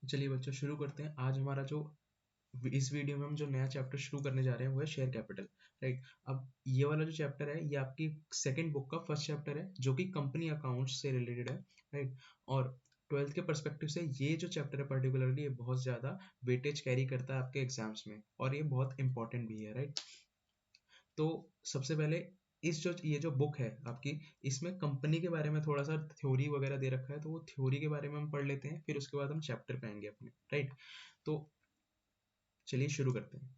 चलिए बच्चों शुरू करते हैं। आज हमारा जो इस वीडियो में हम जो नया चैप्टर शुरू करने जा रहे हैं वो है शेयर कैपिटल। राइट, अब ये वाला जो चैप्टर है ये आपकी सेकंड बुक का फर्स्ट चैप्टर है जो कि कंपनी अकाउंट्स से रिलेटेड है। राइट, और ट्वेल्थ के पर्सपेक्टिव से ये जो चैप्टर है पर्टिकुलरली ये बहुत ज़्यादा वेटेज कैरी करता है आपके एग्जाम्स में और ये बहुत इंपॉर्टेंट भी है। राइट, तो सबसे पहले ये जो बुक है आपकी, इसमें कंपनी के बारे में थोड़ा सा थ्योरी वगैरह दे रखा है, तो वो थ्योरी के बारे में हम पढ़ लेते हैं, फिर उसके बाद हम चैप्टर पे आएंगे अपने। राइट, तो चलिए शुरू करते हैं।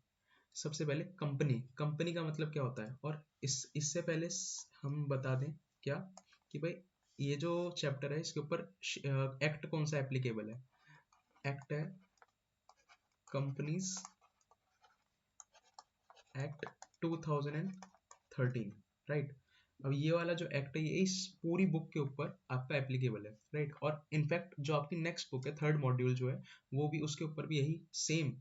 सबसे पहले कंपनी, कंपनी का मतलब क्या होता है, और इससे पहले हम बता दें क्या कि भाई ये जो चैप्टर है इसके ऊपर एक्ट कौन सा एप्लीकेबल है। एक्ट है कंपनीज एक्ट 2013। राइट, अब ये वाला जो एक्ट है ये इस पूरी बुक के ऊपर आपका एप्लीकेबल है। राइट, और इनफैक्ट जो आपकी नेक्स्ट बुक है थर्ड मॉड्यूल जो है वो भी उसके ऊपर भी यही सेम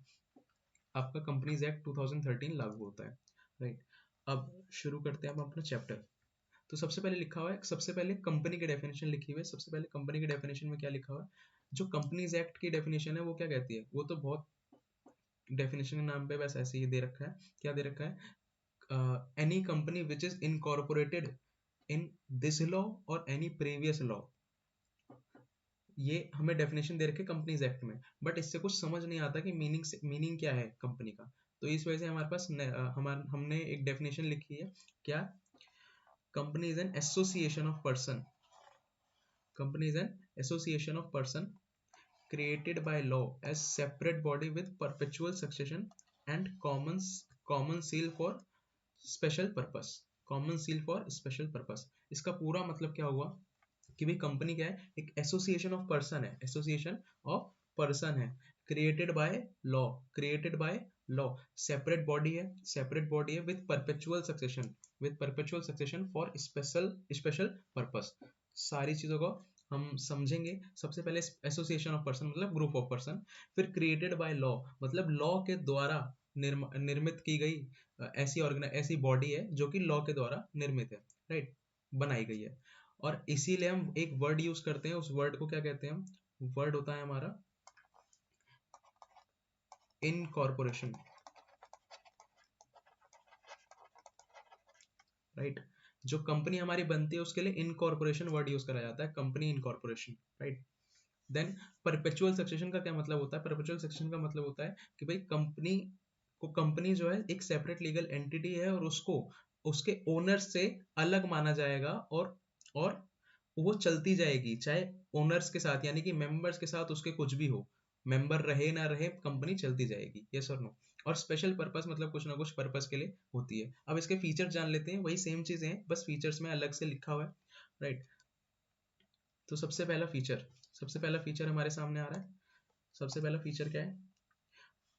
आपका कंपनीज एक्ट 2013 लागू होता है। राइट, अब शुरू करते हैं हम अपना चैप्टर। तो सबसे पहले लिखा हुआ है, सबसे पहले कंपनी की डेफिनेशन लिखी हुई है। सबसे पहले कंपनी की डेफिनेशन में क्या लिखा हुआ है, जो कंपनीज एक्ट की डेफिनेशन है वो क्या कहती है, वो तो बहुत डेफिनेशन के नाम पे बस ऐसे ही दे रखा है। क्या दे रखा है, any company which is incorporated in this law और एनी प्रीवियस लॉ, ये हमें डेफिनेशन दे रखे कंपनीज एक्ट में, बट इससे कुछ समझ नहीं आता कि मीनिंग क्या है कंपनी का। तो इस वजह से हमारे पास हमने एक डेफिनेशन लिखी है। क्या, company is an association of person, company is an association of person created by law as separate body with perpetual succession and common seal for special purpose, common seal for special purpose। इसका पूरा मतलब क्या हुआ कि भाई company क्या है, एक एसोसिएशन ऑफ पर्सन है, एसोसिएशन ऑफ पर्सन है, created by law, created by law, separate body है, सेपरेट बॉडी है with perpetual succession, with perpetual succession for special special purpose. सारी चीजों को हम समझेंगे। सबसे पहले एसोसिएशन ऑफ पर्सन मतलब ग्रुप ऑफ पर्सन, फिर क्रिएटेड बाय लॉ मतलब लॉ के द्वारा निर्मित की गई ऐसी बॉडी है जो कि लॉ के द्वारा निर्मित है। राइट, बनाई गई है, और इसीलिए हम एक वर्ड यूज करते हैं, उस वर्ड को क्या कहते हैं हम, वर्ड होता है हमारा इनकॉर्पोरेशन। राइट, जो कंपनी हमारी बनती है उसके लिए इनकॉर्पोरेशन वर्ड यूज करा जाता है, company incorporation. Right, then perpetual succession का क्या मतलब होता है, परपेचुअल सक्सेशन का मतलब होता है कि भाई कंपनी जो है एक सेपरेट लीगल एंटिटी है और उसको उसके ओनर से अलग माना जाएगा, और वो चलती जाएगी चाहे ओनर्स के साथ यानी कि मेंबर्स के साथ उसके कुछ भी हो, मेंबर रहे ना रहे कंपनी चलती जाएगी। यस और नो। और स्पेशल पर्पस मतलब कुछ ना कुछ पर्पस के लिए होती है। अब इसके फीचर्स जान लेते हैं, वही सेम चीजें हैं बस फीचर्स में अलग से लिखा हुआ है। राइट, तो सबसे पहला फीचर हमारे सामने आ रहा है। सबसे पहला फीचर क्या है,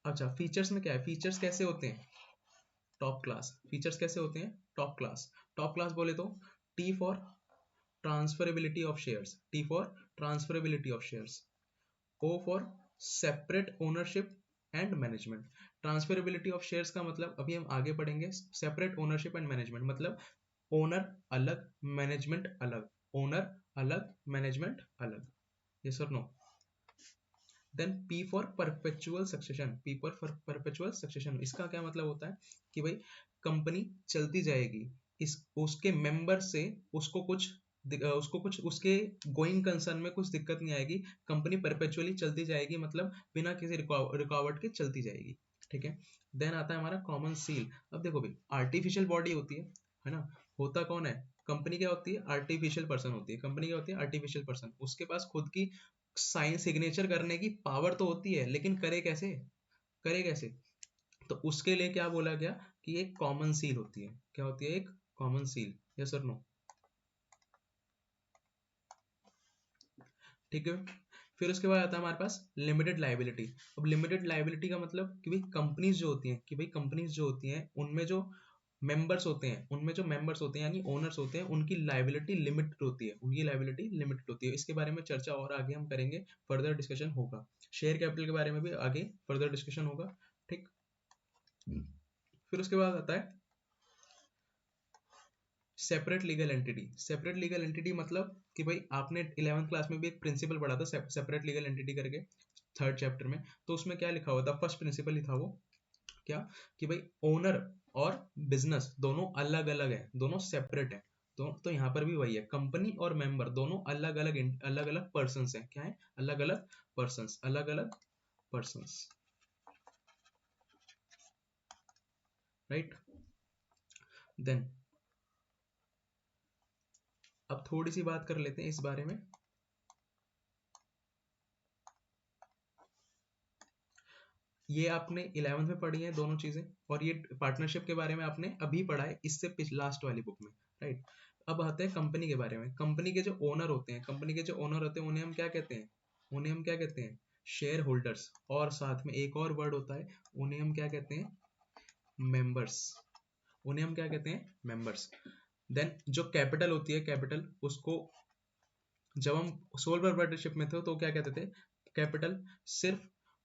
अच्छा फीचर्स में क्या है, फीचर्स कैसे होते हैं, टॉप क्लास। फीचर्स कैसे होते हैं, टॉप क्लास। टॉप क्लास बोले तो T for transferability of shares, T for transferability of shares, O for separate ownership and management. Transferability of shares का मतलब अभी हम आगे पढ़ेंगे। सेपरेट ओनरशिप एंड मैनेजमेंट मतलब ओनर अलग मैनेजमेंट अलग, ओनर अलग मैनेजमेंट अलग। यस और no. Then P for perpetual succession, P for perpetual succession, इसका क्या मतलब होता है कि भाई कंपनी चलती जाएगी, इस उसके मेंबर से उसको कुछ उसके गोइंग कंसर्न में कुछ दिक्कत नहीं आएगी, कंपनी परपेचुअली चलती जाएगी मतलब बिना किसी रुकावट के चलती जाएगी। ठीक है, देन आता है हमारा कॉमन सील। अब देखो भाई आर्टिफिशियल बॉडी होती है ना, होता कौन है, कंपनी क्या होती है, आर्टिफिशियल पर्सन होती है, कंपनी क्या होती है, आर्टिफिशियल पर्सन। उसके पास खुद की साइन सिग्नेचर करने की पावर तो होती है लेकिन करे कैसे, करे कैसे, तो उसके लिए क्या बोला गया कि एक कॉमन सील होती है। क्या होती है, एक कॉमन सील। यस और नो। ठीक है, फिर उसके बाद आता है हमारे पास लिमिटेड लाइबिलिटी। अब लिमिटेड लाइबिलिटी का मतलब कि भाई कंपनीज जो होती हैं, कि भाई कंपनीज जो होती हैं उनमें जो मेंबर्स होते हैं यानी ओनर्स होते हैं, उनकी लाइबिलिटी लिमिटेड होती है, उनकी लाइबिलिटी लिमिटेड होती है। इसके बारे में चर्चा और आगे हम करेंगे, फर्दर डिस्कशन होगा। शेयर कैपिटल के बारे में भी आगे फर्दर डिस्कशन होगा। ठीक, फिर उसके बाद आता है separate legal entity. Separate legal entity मतलब कि भाई आपने 11th क्लास में भी एक प्रिंसिपल पढ़ा था सेपरेट लीगल एंटिटी करके। थर्ड चैप्टर में, तो उसमें क्या लिखा हुआ था, फर्स्ट प्रिंसिपल ही था वो, क्या कि भाई ओनर और बिजनेस दोनों अलग अलग है, दोनों सेपरेट है। तो यहाँ पर भी वही है, कंपनी और मेंबर दोनों अलग अलग पर्सन हैं, क्या है, अलग अलग पर्सन्स, अलग अलग पर्सन्स, राइट। देन अब थोड़ी सी बात कर लेते हैं इस बारे में। ये आपने 11th में पढ़ी है दोनों चीजें, और ये पार्टनरशिप के बारे में आपने अभी पढ़ा है इससे लास्ट वाली बुक में, राइट। अब आते हैं कंपनी के बारे में। कंपनी के जो ओनर होते हैं, कंपनी के जो ओनर होते हैं उन्हें हम क्या कहते हैं, उन्हें हम क्या कहते हैं, शेयर होल्डर्स। और साथ में एक और वर्ड होता है, उन्हें हम क्या कहते हैं, मेंबर्स। उन्हें हम क्या कहते हैं, मेंबर्स। देन जो कैपिटल होती है, कैपिटल, उसको जब हम सोल प्रोप्राइटरशिप में थे तो क्या कहते थे, कैपिटल सिर्फ।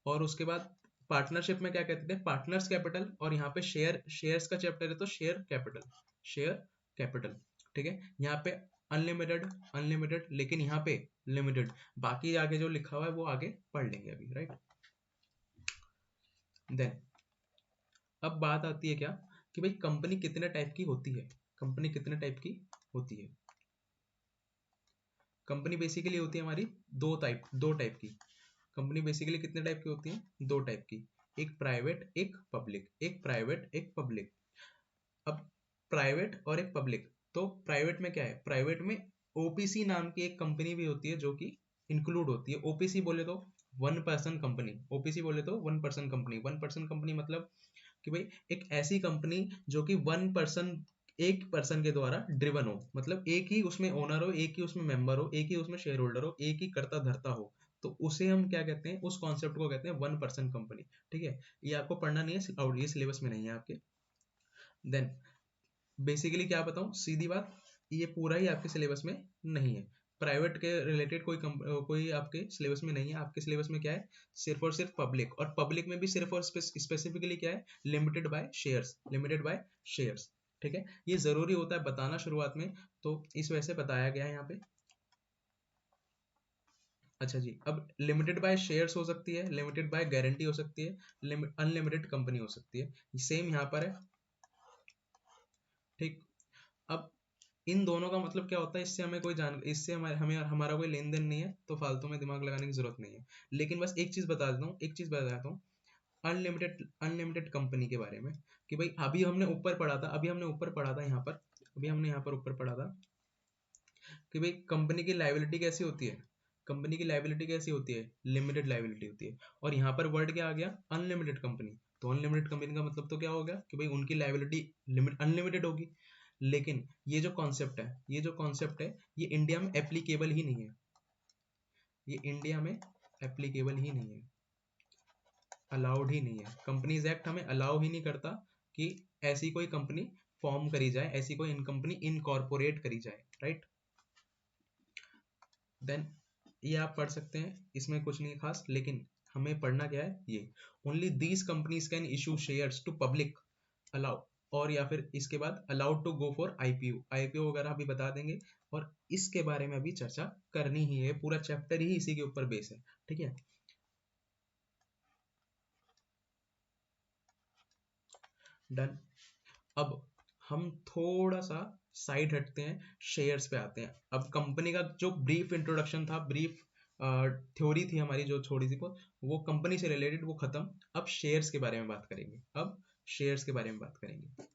और उसके बाद पार्टनरशिप में क्या कहते थे, पार्टनर्स कैपिटल। और यहाँ पे शेयर्स का चैप्टर है तो शेयर कैपिटल, शेयर कैपिटल, ठीक है। यहाँ पे अनलिमिटेड, अनलिमिटेड, लेकिन यहाँ पे लिमिटेड। बाकी आगे जो लिखा हुआ है वो आगे पढ़ लेंगे अभी, राइट। देन अब बात आती है क्या, कि भाई कंपनी कितने टाइप की होती है, कंपनी कितने टाइप की होती है। कंपनी बेसिकली होती है हमारी दो टाइप की। कंपनी बेसिकली कितने टाइप की होती है, दो टाइप की, एक प्राइवेट एक पब्लिक, एक प्राइवेट एक पब्लिक। अब प्राइवेट और एक पब्लिक, तो प्राइवेट में क्या है, प्राइवेट में ओपीसी नाम की एक कंपनी भी होती है जो कि इंक्लूड होती है। ओपीसी बोले तो वन पर्सन कंपनी, ओपीसी बोले तो one person company. One person company मतलब कि भाई एक ऐसी कंपनी जो कि वन पर्सन, एक पर्सन के द्वारा ड्रिवन हो, मतलब एक ही उसमें ओनर हो, एक ही उसमें मेंबर हो, एक ही उसमें शेयर होल्डर हो, एक ही करता धरता हो, तो उसे हम क्या कहते हैं, उस कॉन्सेप्ट को कहते हैं वन पर्सन कंपनी, ठीक है। ये आपको पढ़ना नहीं है और ये सिलेबस में नहीं है आपके। देन बेसिकली क्या बताऊं, सीधी बात, ये पूरा ही आपके सिलेबस में नहीं है। प्राइवेट के रिलेटेड कोई आपके सिलेबस में नहीं है। आपके सिलेबस में क्या है, सिर्फ और सिर्फ पब्लिक, और पब्लिक में भी सिर्फ और स्पेसिफिकली क्या है, limited by shares, limited by shares, ठीक है। ये जरूरी होता है बताना शुरुआत में, तो इस वजह से बताया गया है यहाँ पे। अच्छा जी, अब लिमिटेड बाय शेयर्स हो सकती है, लिमिटेड बाय गारंटी हो सकती है, अनलिमिटेड कंपनी हो सकती है, सेम यहाँ पर है, ठीक। अब इन दोनों का मतलब क्या होता है, इससे हमें कोई जान, इससे हमें हमारा कोई लेन देन नहीं है, तो फालतू में दिमाग लगाने की जरूरत नहीं है। लेकिन बस एक चीज बता देता हूँ, एक चीज बता देता हूँ, अनलिमिटेड कंपनी के बारे में, कि भाई अभी हमने ऊपर पढ़ा था, अभी हमने ऊपर पढ़ा था यहाँ पर, अभी हमने यहाँ पर ऊपर पढ़ा था कि भाई कंपनी की लाइबिलिटी कैसी होती है, कंपनी की लाइबिलिटी कैसी होती है, लिमिटेड लाइबिलिटी होती है। और यहाँ पर वर्ड क्या आ गया, अनलिमिटेड कंपनी। तो अनलिमिटेड कंपनी का मतलब तो क्या हो गया, कि भाई उनकी लाइबिलिटी लिमिट अनलिमिटेड होगी। लेकिन ये जो कॉन्सेप्ट है, ये जो कॉन्सेप्ट है, ये इंडिया में एप्लीकेबल ही नहीं है, ये इंडिया में एप्लीकेबल ही नहीं है, अलाउड ही नहीं है। कंपनीज एक्ट हमें अलाउ ही नहीं करता कि ऐसी कोई कंपनी फॉर्म करी जाए, ऐसी कोई कंपनी इनकॉर्पोरेट करी जाए, राइट। देन ये आप पढ़ सकते हैं, इसमें कुछ नहीं खास, लेकिन हमें पढ़ना क्या है, ये only these companies can issue shares to public allow, और या फिर इसके बाद allowed to go for IPO, IPO वगैरह अभी बता देंगे। और इसके बारे में अभी चर्चा करनी ही है, पूरा चैप्टर ही इसी के ऊपर बेस है, ठीक है। डन। अब हम थोड़ा सा साइड हटते हैं, शेयर्स पे आते हैं। अब कंपनी का जो ब्रीफ इंट्रोडक्शन था, ब्रीफ थ्योरी थी हमारी जो छोड़ी थी, वो कंपनी से रिलेटेड वो खत्म। अब शेयर्स के बारे में बात करेंगे, अब शेयर्स के बारे में बात करेंगे।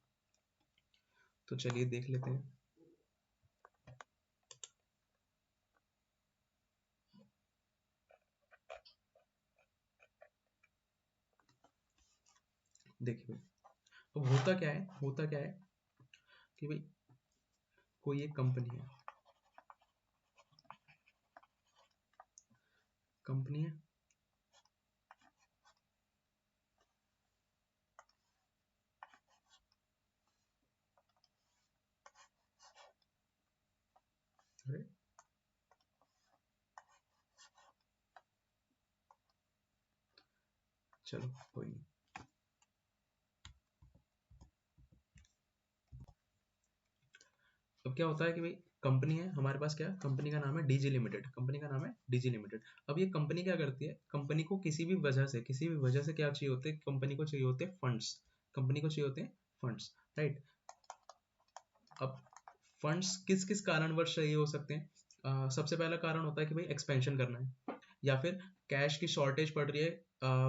तो चलिए देख लेते हैं। देखिए अब होता क्या है, होता क्या है कि भाई कोई एक कंपनी है, कंपनी है, अरे चलो कोई नहीं। अब क्या होता है कि भाई कंपनी है हमारे पास, क्या कंपनी का नाम है डीजी लिमिटेड, कंपनी का नाम है डीजी लिमिटेड। अब ये कंपनी क्या करती है, कंपनी को किसी भी वजह से क्या चाहिए होते हैं, कंपनी को चाहिए होते हैं फंड्स, कंपनी को चाहिए होते हैं फंड्स, राइट। अब फंड्स किस किस कारणवश चाहिए हो सकते हैं, सबसे पहला कारण होता है कि भाई एक्सपेंशन करना है, या फिर कैश की शॉर्टेज पड़ रही है,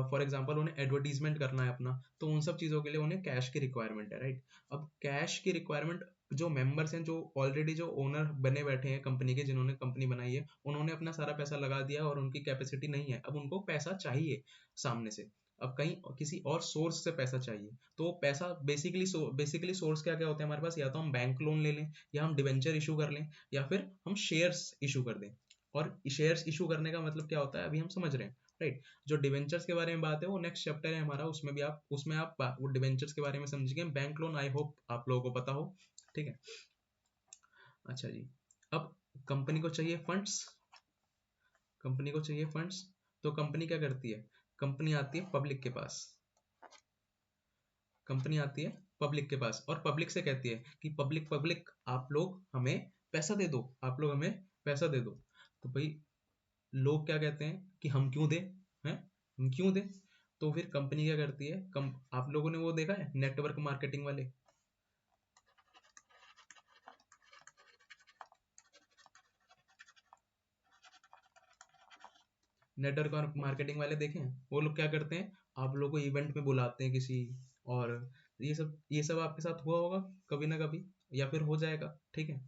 फॉर एग्जांपल उन्हें एडवर्टीजमेंट करना है अपना, तो उन सब चीज़ों के लिए उन्हें कैश की रिक्वायरमेंट है, राइट। अब कैश की रिक्वायरमेंट, जो मेंबर्स हैं, जो ऑलरेडी जो ओनर बने बैठे हैं कंपनी के, जिन्होंने कंपनी बनाई है, उन्होंने अपना सारा पैसा लगा दिया और उनकी कैपेसिटी नहीं है, अब उनको पैसा चाहिए सामने से, अब कहीं किसी और सोर्स से पैसा चाहिए, तो पैसा बेसिकली सोर्स क्या क्या होते हैं हमारे पास, या तो हम बैंक लोन ले लें, या हम डिवेंचर इशू कर लें, या फिर हम शेयर्स इशू कर दें। और शेयर्स इशू करने का मतलब क्या होता है अभी हम समझ रहे हैं, राइट। जो डिवेंचर्स के बारे में बात है वो नेक्स्ट चैप्टर है हमारा, उसमें आप वो डिवेंचर्स के बारे में समझेंगे। बैंक लोन आई होप आप लोगों को पता हो, ठीक है। अच्छा जी, अब कंपनी को चाहिए फंड्स, कंपनी को चाहिए फंड्स, तो कंपनी क्या करती है, कंपनी आती है पब्लिक के पास, कंपनी आती है पब्लिक के पास, और पब्लिक से कहती है कि पब्लिक पब्लिक आप लोग हमें पैसा दे दो, आप लोग हमें पैसा दे दो। तो भाई लोग क्या कहते हैं कि हम क्यों दें, हैं, हम क्यों दें। तो फिर कंपनी क्या करती है, आप लोगों ने वो देखा है नेटवर्क मार्केटिंग वाले, नेटवर्क मार्केटिंग वाले देखे हैं, वो लोग क्या करते हैं, आप लोगों को इवेंट में बुलाते हैं किसी, और ये सब आपके साथ हुआ होगा कभी ना कभी, या फिर हो जाएगा, ठीक है।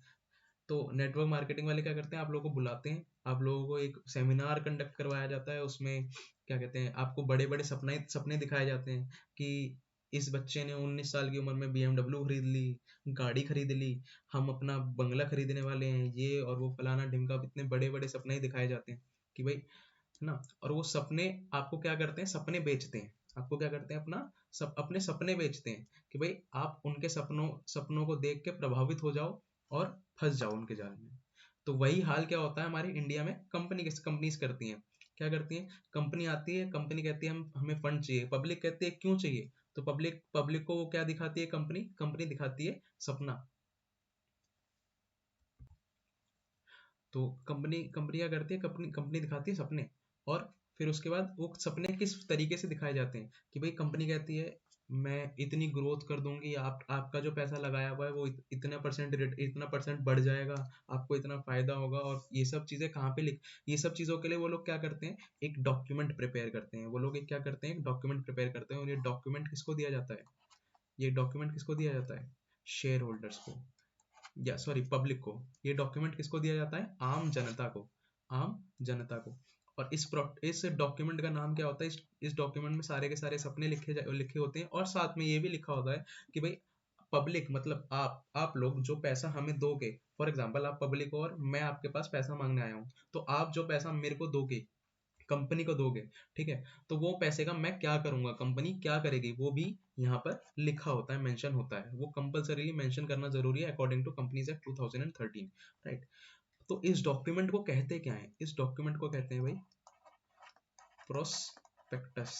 तो नेटवर्क मार्केटिंग वाले क्या करते हैं, आप लोगों को बुलाते हैं, आप लोगों को एक सेमिनार कंडक्ट करवाया जाता है, उसमें क्या कहते हैं, आपको बड़े बड़े सपने सपने दिखाए जाते हैं कि इस बच्चे ने 19 साल की उम्र में BMW खरीद ली, गाड़ी खरीद ली, हम अपना बंगला खरीदने वाले हैं, ये और वो फलाना ढिमका, इतने बड़े बड़े सपने ही दिखाए जाते हैं कि भाई, है ना। और वो सपने आपको क्या करते हैं, सपने बेचते हैं, आपको क्या करते हैं, अपने सपने बेचते हैं कि भाई आप उनके सपनों सपनों को देख के प्रभावित हो जाओ और फंस जाओ उनके जाल में। तो वही हाल क्या होता है हमारे इंडिया में, कंपनीज करती हैं, क्या करती हैं, कंपनी आती है, कंपनी कहती है हम हमें फंड चाहिए, पब्लिक कहती है क्यों चाहिए, तो पब्लिक पब्लिक को वो क्या दिखाती है, कंपनी कंपनी दिखाती है सपना। तो कंपनी कंपनी क्या करती है, कंपनी कंपनी दिखाती है सपने, और फिर उसके बाद वो सपने किस तरीके से दिखाए जाते हैं कि भाई कंपनी कहती है मैं इतनी ग्रोथ कर दूंगी, आपका जो पैसा लगाया हुआ है वो इतना परसेंट बढ़ जाएगा, आपको इतना फायदा होगा, और ये सब चीजें कहाँ पे लिख, ये सब चीजों के लिए वो लोग क्या करते हैं, एक डॉक्यूमेंट प्रिपेयर करते हैं, वो लोग एक क्या करते हैं, एक डॉक्यूमेंट प्रिपेयर करते हैं, और ये डॉक्यूमेंट किसको दिया जाता है, ये डॉक्यूमेंट किसको दिया जाता है, शेयर होल्डर्स को, या सॉरी पब्लिक को। ये डॉक्यूमेंट किसको दिया जाता है, आम जनता को, आम जनता को। और इस डॉक्यूमेंट का नाम क्या होता है, इस डॉक्यूमेंट में सारे के सारे सपने लिखे होते हैं, और साथ में ये भी लिखा होता है कि भाई पब्लिक मतलब आप लोग जो पैसा हमें दोगे, फॉर एग्जाम्पल आप पब्लिक हो और मैं आपके पास पैसा मांगने आया हूँ, तो आप जो पैसा मेरे को दोगे, कंपनी को दोगे, ठीक है, तो वो पैसे का मैं क्या करूंगा, कंपनी क्या करेगी, वो भी यहाँ पर लिखा होता है, मेंशन होता है, वो कंपलसरीली मेंशन करना जरूरी है according to companies act 2013, right. तो इस डॉक्यूमेंट को कहते क्या है, इस डॉक्यूमेंट को कहते हैं भाई प्रोस्पेक्टस।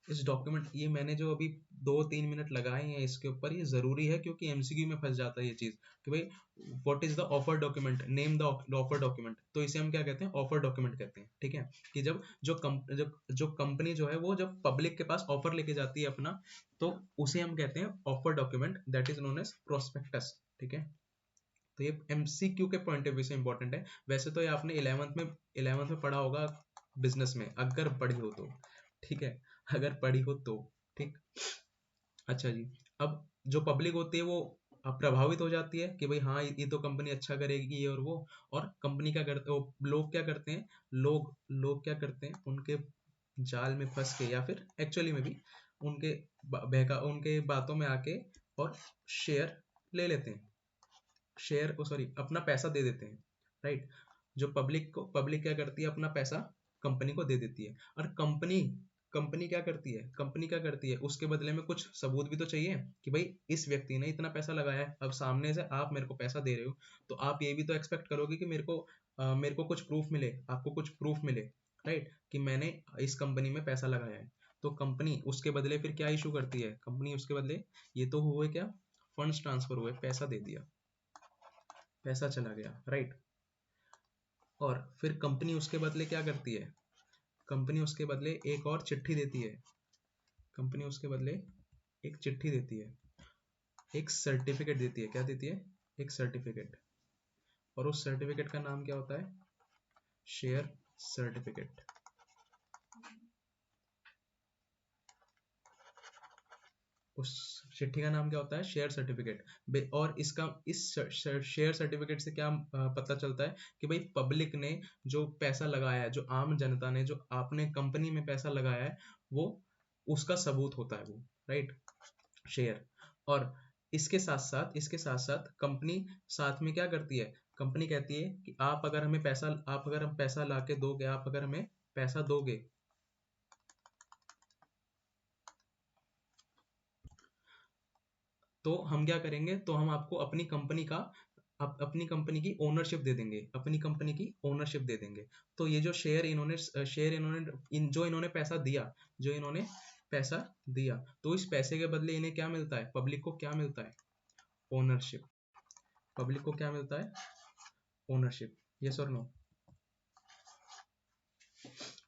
इस डॉक्यूमेंट, ये मैंने जो अभी 2-3 मिनट लगाए हैं इसके ऊपर, ये जरूरी है क्योंकि एमसीक्यू में फंस जाता है ये चीज कि भाई what is the offer document, name the offer document, तो इसे हम क्या कहते हैं, ऑफर डॉक्यूमेंट कहते हैं, ठीक है। कि जब जो कंपनी जो है वो जब पब्लिक के पास ऑफर लेके जाती है अपना, तो उसे हम कहते हैं offer document, that is known as prospectus, ठीक है। तो ये एमसीक्यू के पॉइंट ऑफ व्यू से इंपॉर्टेंट है, वैसे तो ये आपने 11th में पढ़ा होगा बिजनेस में, अगर पढ़ी हो तो, ठीक है, अगर पढ़ी हो तो, ठीक। अच्छा जी, अब जो पब्लिक होती है वो प्रभावित हो जाती है कि भाई हाँ ये तो कंपनी अच्छा करेगी, ये और वो, और कंपनी क्या करते हैं, लोग क्या करते हैं, लोग क्या करते हैं, उनके जाल में फंस के, या फिर एक्चुअली में भी उनके उनके बातों में आके और शेयर ले लेते हैं, शेयर को सॉरी अपना पैसा दे देते हैं, राइट। जो पब्लिक क्या करती है, अपना पैसा कंपनी को दे देती है, और कंपनी क्या करती है, उसके बदले में कुछ सबूत भी तो चाहिए कि भाई इस व्यक्ति ने इतना पैसा लगाया है, अब सामने से आप मेरे को पैसा दे रहे हो, तो आप ये भी तो एक्सपेक्ट करोगे कि मेरे को कुछ प्रूफ मिले, आपको कुछ प्रूफ मिले, राइट, कि मैंने इस कंपनी में पैसा लगाया है। तो कंपनी उसके बदले फिर क्या इशू करती है, कंपनी उसके बदले, ये तो हुए क्या, फंड्स ट्रांसफर हुए, पैसा दे दिया, पैसा चला गया, राइट। और फिर कंपनी उसके बदले क्या करती है, कंपनी उसके बदले एक और चिट्ठी देती है, कंपनी उसके बदले एक चिट्ठी देती है, एक सर्टिफिकेट देती है। क्या देती है, एक सर्टिफिकेट। और उस सर्टिफिकेट का नाम क्या होता है, शेयर सर्टिफिकेट। उस चिट्ठी का नाम क्या होता है, शेयर सर्टिफिकेट। और इसका इस शेयर सर्टिफिकेट से क्या पता चलता है कि भाई पब्लिक ने जो पैसा लगाया है, जो आम जनता ने जो आपने कंपनी में पैसा लगाया है, वो उसका सबूत होता है वो, राइट, शेयर। और इसके साथ साथ कंपनी साथ में क्या करती है, कंपनी कहती है कि आप अगर हम पैसा लाके दोगे, आप अगर हमें पैसा दोगे, तो हम क्या करेंगे, तो हम आपको अपनी कंपनी का अपनी कंपनी की ओनरशिप दे देंगे, अपनी कंपनी की ओनरशिप दे देंगे। तो ये जो जो इन्होंने पैसा दिया, जो इन्होंने पैसा दिया, तो इस पैसे के बदले इन्हें क्या मिलता है, पब्लिक को क्या मिलता है, ओनरशिप। पब्लिक को क्या मिलता है, ओनरशिप। यस और नो,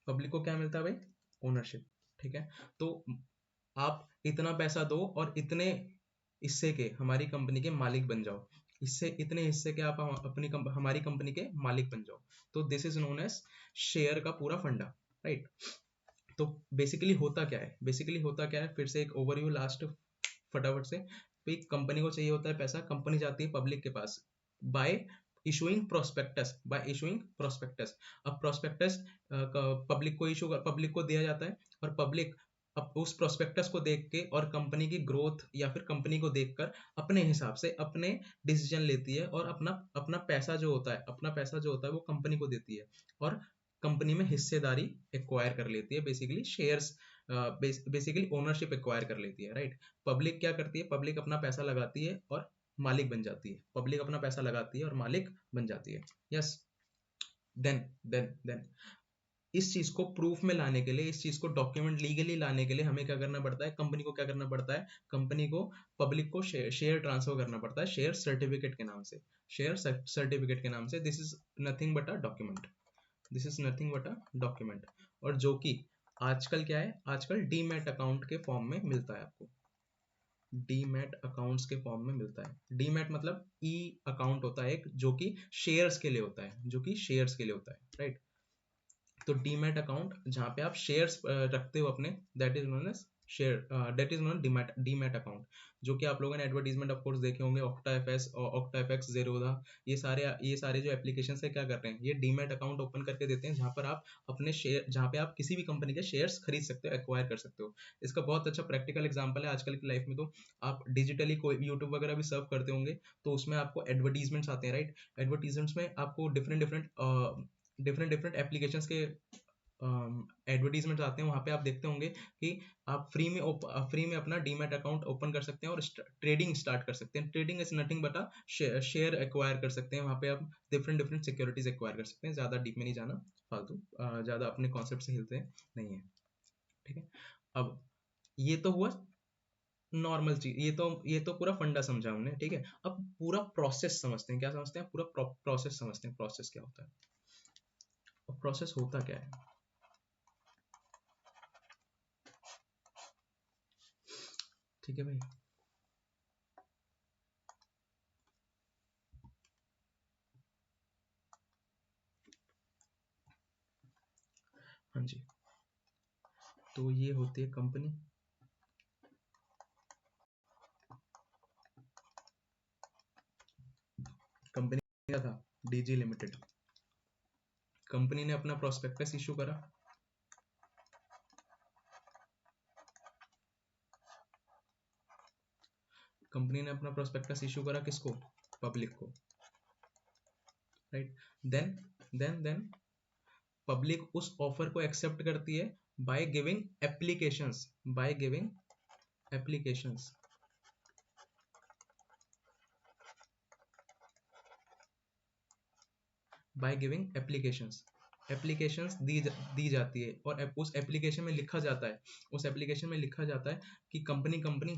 पब्लिक को क्या मिलता है भाई, ओनरशिप। ठीक है, तो आप इतना पैसा दो और इतने हिस्से के हमारी कंपनी के मालिक बन जाओ, इससे इतने हिस्से के आप हमारी कंपनी के मालिक बन जाओ। तो this is known as share का पूरा फंडा, राइट। तो बेसिकली होता क्या है, बेसिकली होता क्या है, फिर से एक ओवरव्यू लास्ट फटाफट से। कंपनी को चाहिए होता है पैसा, कंपनी जाती है पब्लिक के पास by issuing prospectus, by issuing prospectus. अब प्रोस्पेक्टस पब्लिक को दिया जाता है, और पब्लिक अब उस प्रोस्पेक्टस को देख के और कंपनी की ग्रोथ या फिर कंपनी को देखकर अपने हिसाब से अपने डिसीजन लेती है, और अपना अपना पैसा जो होता है, अपना पैसा जो होता है वो कंपनी को देती है, और कंपनी में हिस्सेदारी एक्वायर कर लेती है, basically shares, basically ownership acquire कर लेती है, राइट। पब्लिक क्या करती है, पब्लिक अपना पैसा लगाती है और मालिक बन जाती है, पब्लिक अपना पैसा लगाती है और मालिक बन जाती है। यस, देन इस चीज को प्रूफ में लाने के लिए, इस चीज को डॉक्यूमेंट लीगली लाने के लिए हमें क्या करना पड़ता है, कंपनी को क्या करना पड़ता है, कंपनी को पब्लिक को शेयर ट्रांसफर करना पड़ता है, शेयर सर्टिफिकेट के नाम से, शेयर सर्टिफिकेट के नाम से। This is nothing but a document, this is nothing but a document. और जो कि आजकल क्या है, आजकल डीमैट अकाउंट के फॉर्म में मिलता है आपको, डीमैट अकाउंट्स के फॉर्म में मिलता है। डीमैट मतलब ई अकाउंट होता है एक, जो कि शेयर्स के लिए होता है, जो कि शेयर्स के लिए होता है, राइट। तो डीमैट अकाउंट जहाँ पे आप शेयर्स रखते हो अपने, that is known as share, that is known demat demat account. जो कि आप लोगों ने एडवर्टीजमेंट ऑफ कोर्स देखे होंगे, ऑक्टा एफएस और ऑक्टा एफएक्स, जेरोधा, ये सारे जो एप्लीकेशन है क्या कर रहे हैं, ये डीमैट अकाउंट ओपन करके देते हैं, जहाँ पर आप अपने शेयर, जहाँ पे आप किसी भी कंपनी के शेयर्स खरीद सकते हो, एक्वायर कर सकते हो। इसका बहुत अच्छा प्रैक्टिकल एग्जाम्पल है आजकल की लाइफ में। तो आप डिजिटली कोई यूट्यूब वगैरह भी सर्व करते होंगे, तो उसमें आपको एडवर्टीजमेंट्स आते हैं, राइट। एडवर्टीजमेंट्स में आपको डिफरेंट डिफरेंट एप्लीकेशंस के एडवर्टीजमेंट आते हैं, वहाँ पे आप देखते होंगे कि आप फ्री में अपना डीमैट अकाउंट ओपन कर सकते हैं और ट्रेडिंग स्टार्ट कर सकते हैं। Trading is nothing but a share acquire कर सकते हैं, वहाँ पे आप डिफरेंट डिफरेंट सिक्योरिटीज एक्वायर कर सकते हैं। ज़्यादा डीप में नहीं जाना, फालतू ज़्यादा अपने कॉन्सेप्ट से हिलते नहीं है, ठीक है। अब ये तो हुआ नॉर्मल चीज, ये तो पूरा फंडा समझा हमने, ठीक है। अब पूरा प्रोसेस समझते हैं, क्या समझते हैं, पूरा प्रोसेस समझते हैं, प्रोसेस क्या होता है। अब प्रोसेस होता क्या है, ठीक है भाई। हाँ जी, तो ये होती है कंपनी। कंपनी क्या था, डीजी लिमिटेड। कंपनी ने अपना प्रोस्पेक्टस इशू करा, कंपनी ने अपना प्रोस्पेक्टस इशू करा किसको, पब्लिक को, राइट। देन देन पब्लिक उस ऑफर को एक्सेप्ट करती है by giving applications, by giving applications, by giving applications. Applications दी जाती है, और उस एप्लीकेशन में लिखा जाता है, उस एप्लीकेशन में लिखा जाता है कि कंपनी कंपनी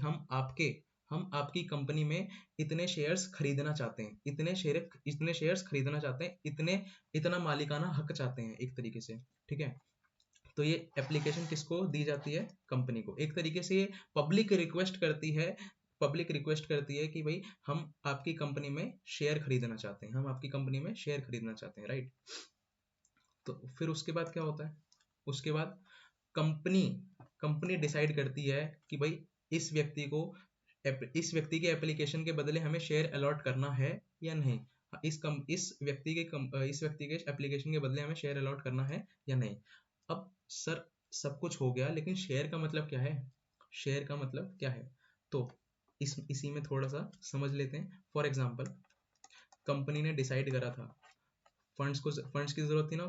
हम आपकी कंपनी में इतने शेयर्स खरीदना चाहते हैं, इतने शेयर्स खरीदना चाहते हैं, इतना मालिकाना हक चाहते हैं एक तरीके से, ठीक है। तो ये एप्लीकेशन किसको दी जाती है? कंपनी को। एक तरीके से ये पब्लिक रिक्वेस्ट करती है कि भाई हम आपकी कंपनी में शेयर खरीदना चाहते हैं, राइट। तो फिर उसके बाद क्या होता है? उसके बाद कंपनी कंपनी डिसाइड करती है कि भाई इस व्यक्ति को इस व्यक्ति के एप्लीकेशन के बदले हमें शेयर अलॉट करना है या नहीं। इस व्यक्ति के एप्लीकेशन के बदले हमें शेयर अलॉट करना है या नहीं। अब सर सब कुछ हो गया, लेकिन शेयर का मतलब क्या है? शेयर का मतलब क्या है? तो इसी में थोड़ा सा समझ लेते हैं। फॉर एग्जाम्पल, कंपनी ने डिसाइड करा था, फंड्स की जरूरत थी ना,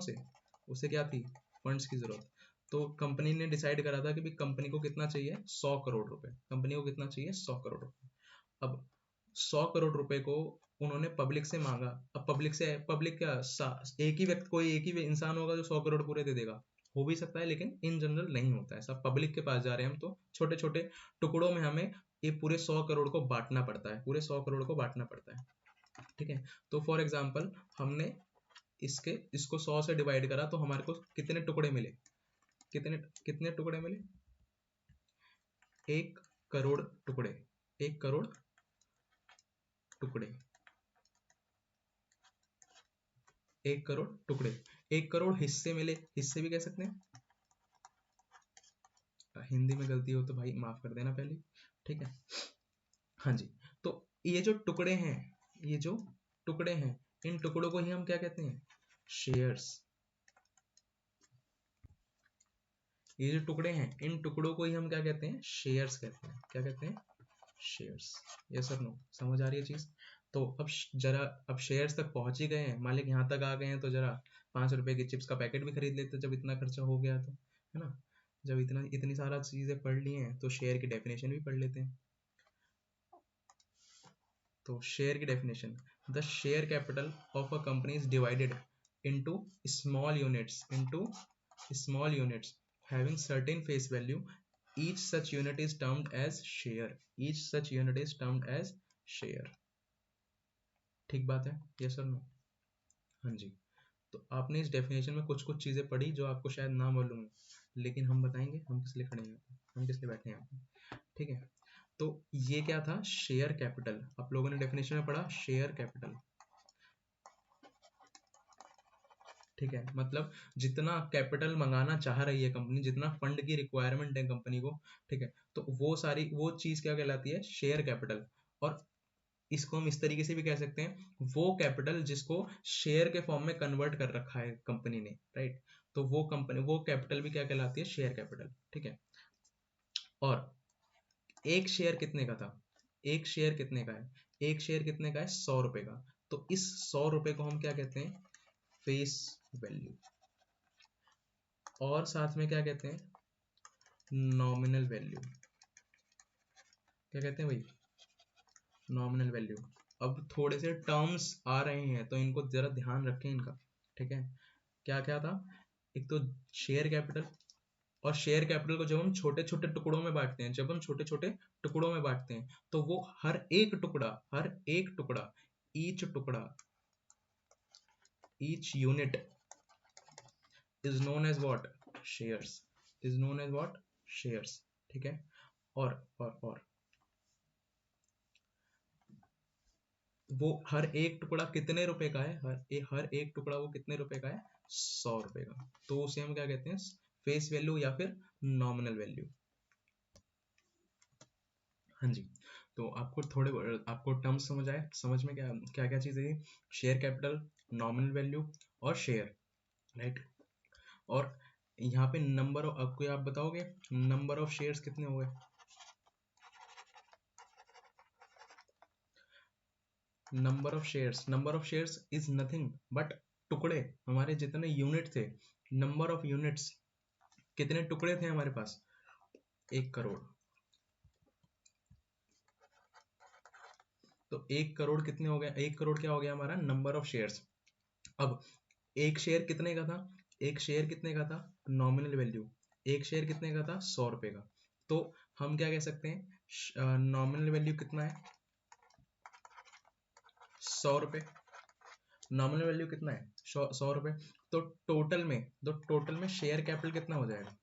उसे क्या थी? फंड्स की जरूरत। तो कंपनी ने डिसाइड करा था कि भाई कंपनी को कितना चाहिए? 100 करोड़ रुपए। कंपनी को कितना चाहिए? 100 करोड़ रुपए। अब 100 करोड़ रुपए को उन्होंने पब्लिक से मांगा। अब पब्लिक क्या कोई एक ही इंसान होगा जो 100 करोड़ पूरे दे देगा? हो भी सकता है, लेकिन इन जनरल नहीं होता है। सब पब्लिक के पास जा रहे हैं हम, तो छोटे छोटे टुकड़ों में हमें ये पूरे 100 करोड़ को बांटना पड़ता है, ठीक है। तो फॉर एग्जाम्पल, हमने इसको 100 से डिवाइड करा, तो हमारे को कितने टुकड़े मिले? कितने कितने टुकड़े मिले? 1 करोड़ टुकड़े। 1 करोड़ टुकड़े। 1 करोड़ टुकड़े। 1 करोड़ हिस्से मिले। हिस्से भी कह सकते हैं। हिंदी में गलती हो तो भाई माफ कर देना पहले, ठीक है। हाँ जी। तो ये जो टुकड़े हैं, इन टुकड़ों को ही हम क्या कहते हैं? शेयर्स। ये जो टुकड़े हैं, इन टुकड़ों को ही हम क्या कहते हैं? शेयर्स कहते हैं। क्या कहते हैं? शेयर्स। यस और नो? समझ आ रही है चीज? तो अब शेयर्स तक पहुंच ही गए हैं, मालिक यहाँ तक आ गए हैं, तो जरा 5 रुपए की चिप्स का पैकेट भी खरीद लेते जब इतना खर्चा हो गया तो, है ना। जब इतनी सारा चीजें पढ़ ली हैं, तो शेयर की डेफिनेशन भी पढ़ लेते हैं। तो शेयर की definition: the share capital of a company is divided into small units having certain face value. Each such unit is termed as share. ठीक बात है? यस और नो? हाँ जी। तो आपने इस डेफिनेशन में कुछ कुछ चीजें पढ़ी जो आपको शायद ना मालूम हो, लेकिन हम बताएंगे हम किस लिए खड़े हैं, हम किस लिए बैठे हैं यहाँ पे, ठीक है। तो ये क्या था? Share capital. आप लोगों ने डेफिनेशन में पढ़ा शेयर कैपिटल, ठीक है। मतलब जितना कैपिटल मंगाना चाह रही है कंपनी, जितना फंड की रिक्वायरमेंट है कंपनी को, ठीक है, तो वो चीज क्या कहलाती है? Share capital. और इसको हम इस तरीके से भी कह सकते हैं, वो कैपिटल जिसको शेयर के फॉर्म में कन्वर्ट कर रखा है कंपनी ने, राइट। तो वो कैपिटल भी क्या कहलाती है? शेयर कैपिटल, ठीक है। और एक शेयर कितने का था? एक शेयर कितने का है? एक शेयर कितने का है? 100 रुपए का। तो इस 100 रुपए को हम क्या कहते हैं? Face value. और साथ में क्या कहते हैं? Nominal value. क्या कहते हैं भाई? Nominal value. अब थोड़े से टर्म्स आ रहे हैं, तो इनको जरा ध्यान रखें इनका, ठीक है। क्या क्या था? एक तो शेयर कैपिटल। और शेयर कैपिटल को जब हम छोटे छोटे टुकड़ों में बांटते हैं, तो वो हर एक टुकड़ा, each unit is known as what? Shares. ठीक है। और वो हर एक टुकड़ा कितने रुपए का है? हर एक टुकड़ा वो कितने रुपए का है? 100 रुपए का। तो उसे हम क्या कहते हैं? फेस वैल्यू या फिर नॉमिनल वैल्यू। हाँ जी। तो आपको टर्म्स समझ में क्या क्या चीजें है? शेयर कैपिटल, नॉमिनल वैल्यू और शेयर, राइट। और यहाँ पे आपको आप बताओगे नंबर ऑफ शेयर्स कितने हो गए? Number of shares is nothing but टुकड़े। हमारे जितने यूनिट थे, नंबर ऑफ यूनिट्स, कितने टुकड़े थे हमारे पास? 1 करोड़। तो 1 करोड़ कितने हो गया? 1 करोड़ क्या हो गया हमारा? Number of shares. अब एक शेयर कितने का था? Nominal value. एक शेयर कितने का था? 100 रुपए का। तो हम क्या कह सकते हैं? नॉमिनल वैल्यू कितना है 100 रुपये, नॉमिनल वैल्यू कितना है 100 रुपये। तो टोटल में शेयर कैपिटल कितना हो जाएगा,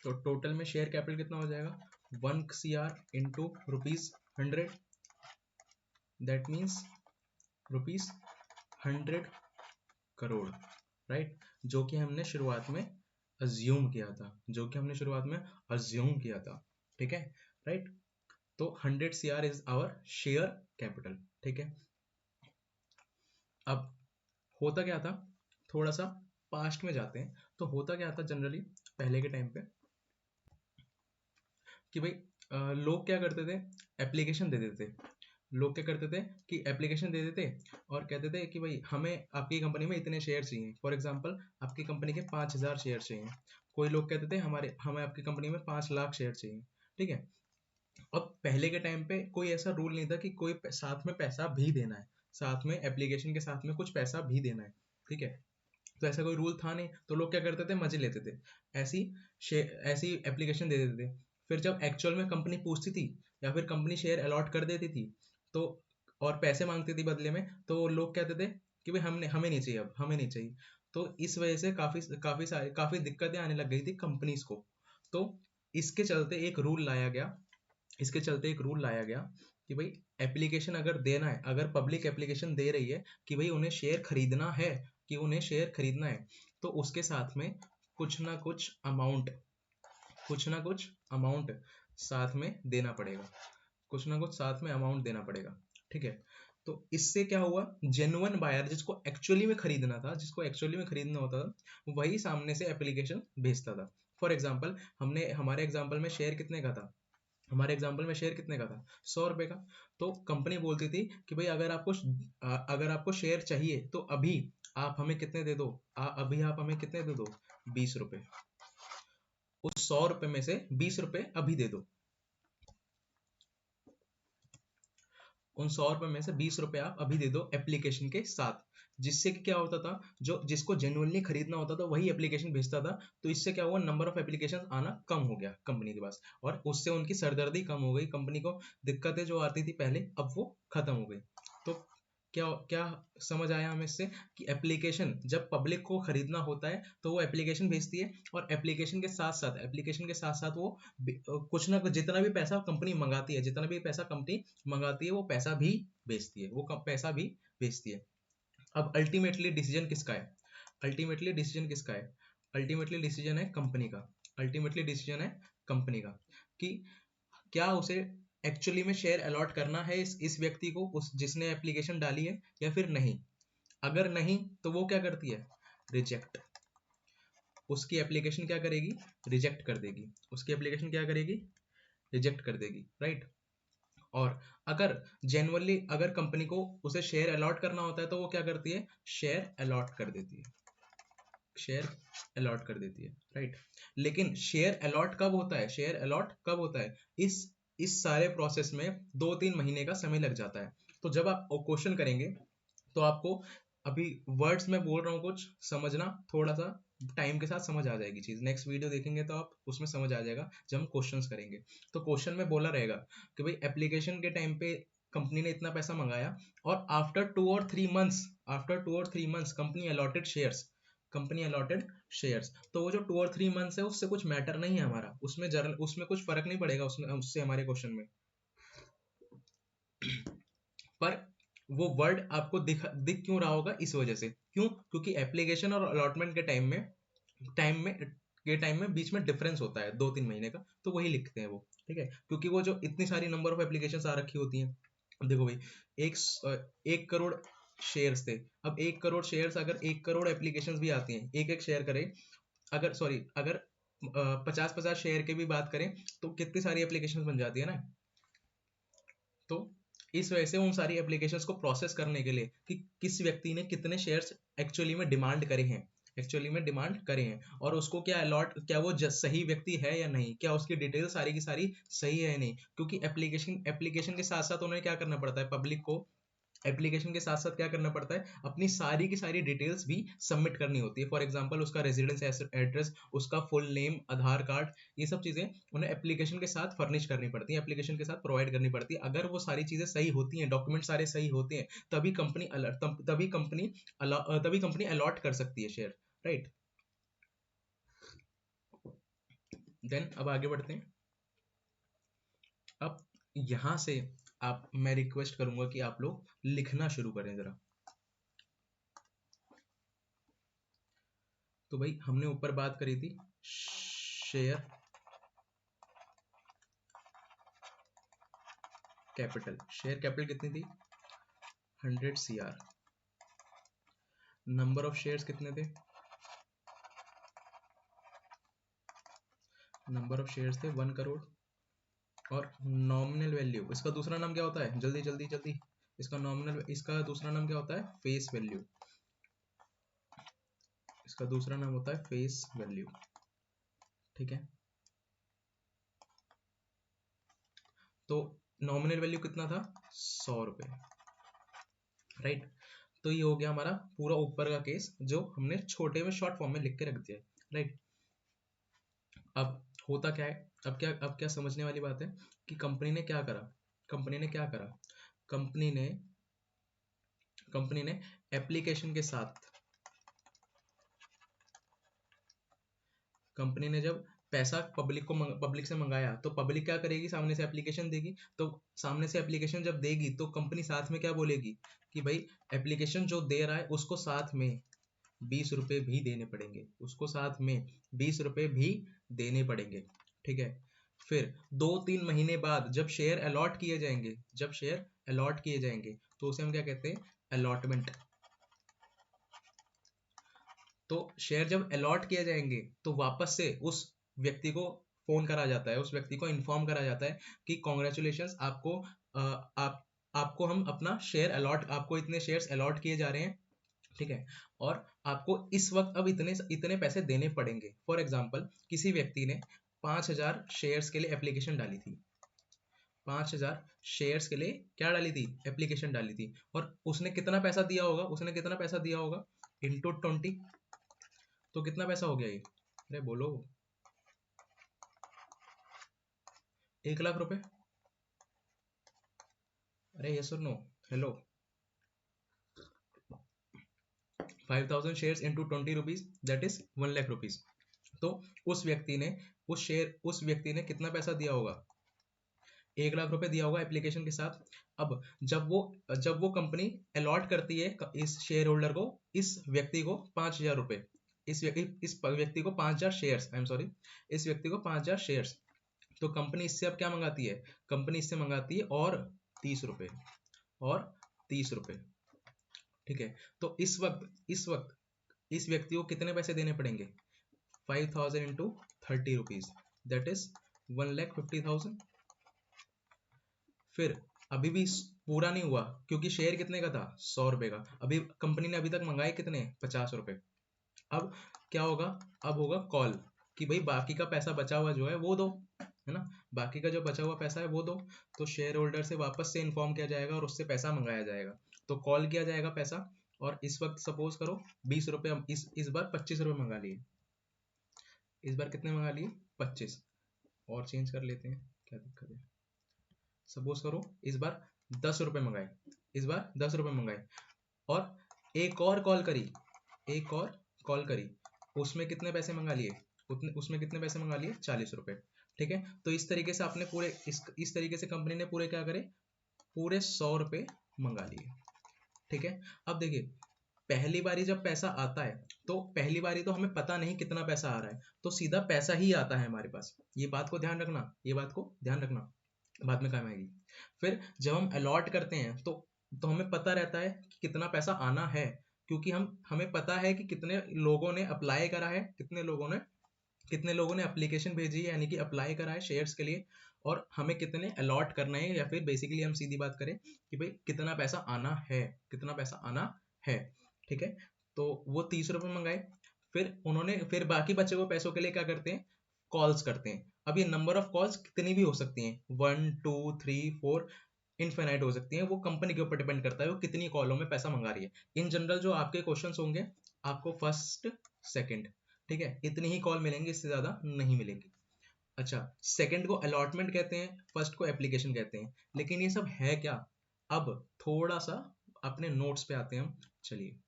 तो टोटल में शेयर कैपिटल कितना हो जाएगा 1 CR into ₹100, that means ₹100 crore, right, जो कि हमने शुरुआत में अज्यूम किया था, ठीक है, राइट। तो 100 CR is our share capital, ठीक है। अब होता क्या था, थोड़ा सा पास्ट में जाते हैं, तो होता क्या था जनरली पहले के टाइम पे कि भाई लोग क्या करते थे, एप्लीकेशन दे देते लोग क्या करते थे कि एप्लीकेशन दे देते और कहते थे कि भाई हमें आपकी कंपनी में इतने शेयर चाहिए। फॉर एग्जांपल आपकी कंपनी के 5000 शेयर चाहिए, कोई लोग कहते थे हमें आपकी कंपनी में 5 लाख शेयर चाहिए, ठीक है। अब पहले के टाइम पे कोई ऐसा रूल नहीं था कि कोई साथ में पैसा भी देना है, साथ में एप्लीकेशन के साथ में कुछ पैसा भी देना है, ठीक है। तो ऐसा कोई रूल था नहीं, तो लोग क्या करते थे, मजे लेते थे, ऐसी ऐसी एप्लीकेशन दे देते थे। फिर जब एक्चुअल में कंपनी पूछती थी या फिर कंपनी शेयर अलॉट कर देती थी तो और पैसे मांगती थी बदले में, तो लोग कहते थे कि भाई हमें नहीं चाहिए, अब हमें नहीं चाहिए। तो इस वजह से काफी दिक्कतें आने लग गई थी कंपनीज को। तो इसके चलते एक रूल लाया गया कि भाई एप्लीकेशन अगर देना है, अगर पब्लिक एप्लीकेशन दे रही है कि भाई उन्हें शेयर खरीदना है, तो उसके साथ में कुछ ना कुछ अमाउंट साथ में देना पड़ेगा, ठीक है। तो इससे क्या हुआ, जेन्युइन बायर जिसको एक्चुअली में खरीदना होता था वही सामने से एप्लीकेशन भेजता था। फॉर एग्जाम्पल हमारे एग्जाम्पल में शेयर कितने का था, 100 रुपए का। तो कंपनी बोलती थी कि भाई अगर आपको शेयर चाहिए तो अभी आप हमें कितने दे दो, 20 रुपए। उस 100 रुपए में से 20 रुपए अभी दे दो, उन 100 रुपए में से 20 रुपए आप अभी दे दो एप्लीकेशन के साथ। जिससे कि क्या होता था, जो जिसको जेन्युइनली खरीदना होता था वही एप्लीकेशन भेजता था। तो इससे क्या हुआ, नंबर ऑफ एप्लीकेशन आना कम हो गया कंपनी के पास, और उससे उनकी सरदर्दी कम हो गई, कंपनी को दिक्कतें जो आती थी पहले अब वो खत्म हो गई। तो क्या क्या समझ आया हमें इससे, कि एप्लीकेशन जब पब्लिक को खरीदना होता है तो वो एप्लीकेशन भेजती है, और एप्लीकेशन के साथ साथ वो कुछ ना कुछ जितना भी पैसा कंपनी मंगाती है वो पैसा भी बेचती है, अब अल्टीमेटली डिसीजन किसका है, अल्टीमेटली डिसीजन है कंपनी का, कि क्या उसे एक्चुअली में शेयर अलॉट करना है इस व्यक्ति को, उस जिसने एप्लीकेशन डाली है, या फिर नहीं। अगर नहीं तो वो क्या करती है, रिजेक्ट, उसकी एप्लीकेशन क्या करेगी, रिजेक्ट कर देगी, राइट। और अगर कंपनी को उसे शेयर अलॉट करना होता है तो वो क्या करती है, शेयर अलॉट कर देती है, राइट। लेकिन शेयर अलॉट कब होता है, इस सारे प्रोसेस में 2-3 महीने का समय लग जाता है। तो जब आप क्वेश्चन करेंगे तो आपको, अभी वर्ड्स में बोल रहा हूँ कुछ, समझना, थोड़ा सा टाइम के साथ समझ आ जाएगी चीज। नेक्स्ट वीडियो देखेंगे तो आप उसमें समझ आ जाएगा जब हम क्वेश्चंस करेंगे। तो क्वेश्चन में बोला रहेगा कि भाई एप्लीकेशन के टाइम पे कंपनी ने इतना पैसा मंगाया, और आफ्टर 2 और 3 मंथ्स कंपनी अलॉटेड शेयर्स। तो वो जो 2 और 3 मंथ्स है उससे कुछ मैटर नहीं है हमारा, उसमें कुछ फर्क नहीं पड़ेगा उससे हमारे क्वेश्चन में। पर वो वर्ड आपको दिख क्यों रहा होगा, इस वजह से, क्योंकि एप्लीकेशन और अलॉटमेंट के टाइम में बीच में डिफरेंस होता है 2-3 महीने का, तो वही लिखते हैं वो, ठीक है। क्योंकि वो जो इतनी सारी नंबर ऑफ एप्लीकेशन आ रखी होती हैं, देखो भाई, 1 करोड़ शेयर्स थे। अब 1 करोड़ शेयर्स, अगर 1 करोड़ एप्लीकेशन भी आती हैं, एक शेयर करें, अगर 50-50 शेयर की भी बात करें तो कितनी सारी एप्लीकेशन बन जाती है ना। तो इस वजह से उन सारी एप्लीकेशंस को प्रोसेस करने के लिए कि किस व्यक्ति ने कितने शेयर्स एक्चुअली में डिमांड करे हैं, और उसको क्या वो सही व्यक्ति है या नहीं, क्या उसकी डिटेल सारी की सारी सही है या नहीं। क्योंकि एप्लीकेशन के साथ साथ उन्हें क्या करना पड़ता है, एप्लीकेशन के साथ साथ क्या करना पड़ता है, अपनी सारी की सारी डिटेल्स भी सबमिट करनी होती है। फॉर एग्जांपल उसका रेजिडेंस एड्रेस, उसका फुल नेम, आधार कार्ड, ये सब चीजें उन्हें एप्लीकेशन के साथ फर्निश करनी पड़ती है, एप्लीकेशन के साथ प्रोवाइड करनी पड़ती है। अगर वो सारी चीजें सही होती हैं, डॉक्यूमेंट सारे सही होते हैं, तभी कंपनी तभी कंपनी अलॉट कर सकती है शेयर, राइट। देन अब आगे बढ़ते हैं। अब यहां से मैं रिक्वेस्ट करूंगा कि आप लोग लिखना शुरू करें जरा। तो भाई हमने ऊपर बात करी थी शेयर कैपिटल। शेयर कैपिटल कितनी थी? 100 CR। नंबर ऑफ शेयर्स कितने थे? नंबर ऑफ शेयर्स थे 1 करोड़। और नॉमिनल वैल्यू, इसका दूसरा नाम क्या होता है? जल्दी जल्दी जल्दी, इसका दूसरा नाम क्या होता है? Face value. इसका दूसरा नाम होता है फेस वैल्यू, ठीक है। तो नॉमिनल वैल्यू कितना था? 100 रुपए, राइट। तो ये हो गया हमारा पूरा ऊपर का केस, जो हमने छोटे में शॉर्ट फॉर्म में लिख के रख दिया, राइट। अब होता क्या है, अब क्या समझने वाली बात है कि कंपनी ने क्या करा। कंपनी ने क्या करा, कंपनी ने कंपनी ने एप्लीकेशन के साथ, कंपनी ने जब पैसा पब्लिक से मंगाया, तो पब्लिक क्या करेगी? सामने से एप्लीकेशन देगी। तो सामने से एप्लीकेशन जब देगी तो कंपनी साथ में क्या बोलेगी कि भाई एप्लीकेशन जो दे रहा है उसको साथ में 20 रुपए भी देने पड़ेंगे, उसको साथ में 20 रुपए भी देने पड़ेंगे, ठीक है। फिर 2-3 महीने बाद जब शेयर अलॉट किए जाएंगे, तो उसे हम क्या कहते हैं? अलॉटमेंट। तो शेयर जब अलॉट किए जाएंगे तो वापस से उस व्यक्ति को फोन करा जाता है, उस व्यक्ति को इन्फॉर्म करा जाता है कि कॉन्ग्रेचुलेशन, आपको हम अपना शेयर अलॉट, आपको इतने शेयर्स अलॉट किए जा रहे हैं, ठीक है। और आपको इस वक्त अब इतने इतने पैसे देने पड़ेंगे। फॉर एग्जाम्पल किसी व्यक्ति ने 5,000 शेयर्स के लिए एप्लीकेशन डाली थी, 5,000 शेयर्स के लिए क्या डाली थी? एप्लीकेशन डाली थी। और उसने कितना पैसा दिया होगा? इंटू 20, तो कितना पैसा हो गया ये? अरे बोलो, 1 लाख रुपए। अरे यस और no? Hello. 5,000 shares into 20 rupees, that is 1 lakh rupees. तो उस व्यक्ति ने कितना पैसा दिया होगा? 1 लाख रुपए दिया होगा एप्लीकेशन के साथ। अब जब वो कंपनी अलॉट करती है इस शेयर होल्डर को, इस व्यक्ति को 5,000 रुपए, इस व्यक्ति को 5,000 शेयर्स, आई एम सॉरी, इस व्यक्ति को 5,000 शेयर्स। तो कंपनी इससे अब क्या मंगाती है? कंपनी इससे मंगाती है और 30 रुपए, और 30 रुपए, ठीक है। तो इस वक्त इस व्यक्ति को कितने पैसे देने पड़ेंगे? 5,000 इंटू 30 रुपीज, दैट इज 1,50,000। फिर अभी भी पूरा नहीं हुआ, क्योंकि शेयर कितने का था? 100 रुपए का। अभी कंपनी ने अभी तक मंगाए कितने? 50 रुपए। अब क्या होगा? अब होगा कॉल कि भाई बाकी का पैसा बचा हुआ जो है वो दो, है ना। बाकी का जो बचा हुआ पैसा है वो दो। तो शेयर होल्डर से वापस से इन्फॉर्म किया जाएगा और उससे पैसा मंगाया जाएगा। तो कॉल किया जाएगा पैसा, और इस वक्त सपोज करो 20 रुपए, इस बार 25 रुपए मंगा लिए। इस बार कितने मंगा लिए? 25। और चेंज कर लेते हैं, क्या दिक्कत है। सपोज करो इस बार 10 रुपए मंगाए, इस बार 10 रुपए मंगाए, और एक और कॉल करी, एक और कॉल करी, उसमें कितने पैसे मंगा लिए? उसमें कितने पैसे मंगा लिए? 40 रुपए, ठीक है। तो इस तरीके से आपने पूरे इस तरीके से कंपनी ने पूरे क्या करे? पूरे 100 रुपए मंगा लिए, ठीक है। अब देखिए, पहली बारी जब पैसा आता है, तो पहली बारी तो हमें पता नहीं कितना पैसा आ रहा है, तो सीधा पैसा ही आता है हमारे पास। ये बात को ध्यान रखना, ये बात को ध्यान रखना, बाद में काम आएगी। फिर जब हम अलॉट करते हैं तो हमें पता रहता है कि कितना पैसा आना है, क्योंकि हमें पता है कि कितने लोगों ने अप्लाई करा है, कितने लोगों ने एप्लीकेशन भेजी है, यानी कि अप्लाई करा है शेयर्स के लिए, और हमें कितने अलॉट करना है, या फिर बेसिकली हम सीधी बात करें कि भाई कितना पैसा आना है, कितना पैसा आना है, ठीक है। तो वो 30 रुपए मंगाए। फिर बाकी बचे हुए पैसों के लिए क्या करते हैं? कॉल्स करते हैं। अब ये नंबर ऑफ कॉल्स कितनी भी हो सकती हैं, 1 2 3 4, इनफाइनाइट हो सकती हैं, वो कंपनी के ऊपर डिपेंड करता है वो कितनी कॉलों में पैसा मंगा रही है। इन जनरल जो आपके क्वेश्चंस होंगे, आपको फर्स्ट सेकंड, ठीक है, इतनी ही कॉल मिलेंगी, इससे ज्यादा नहीं मिलेंगी। अच्छा, सेकंड को अलॉटमेंट कहते हैं, फर्स्ट को एप्लीकेशन कहते हैं, लेकिन ये सब है क्या? अब थोड़ा सा अपने नोट्स पे आते हैं हम, चलिए।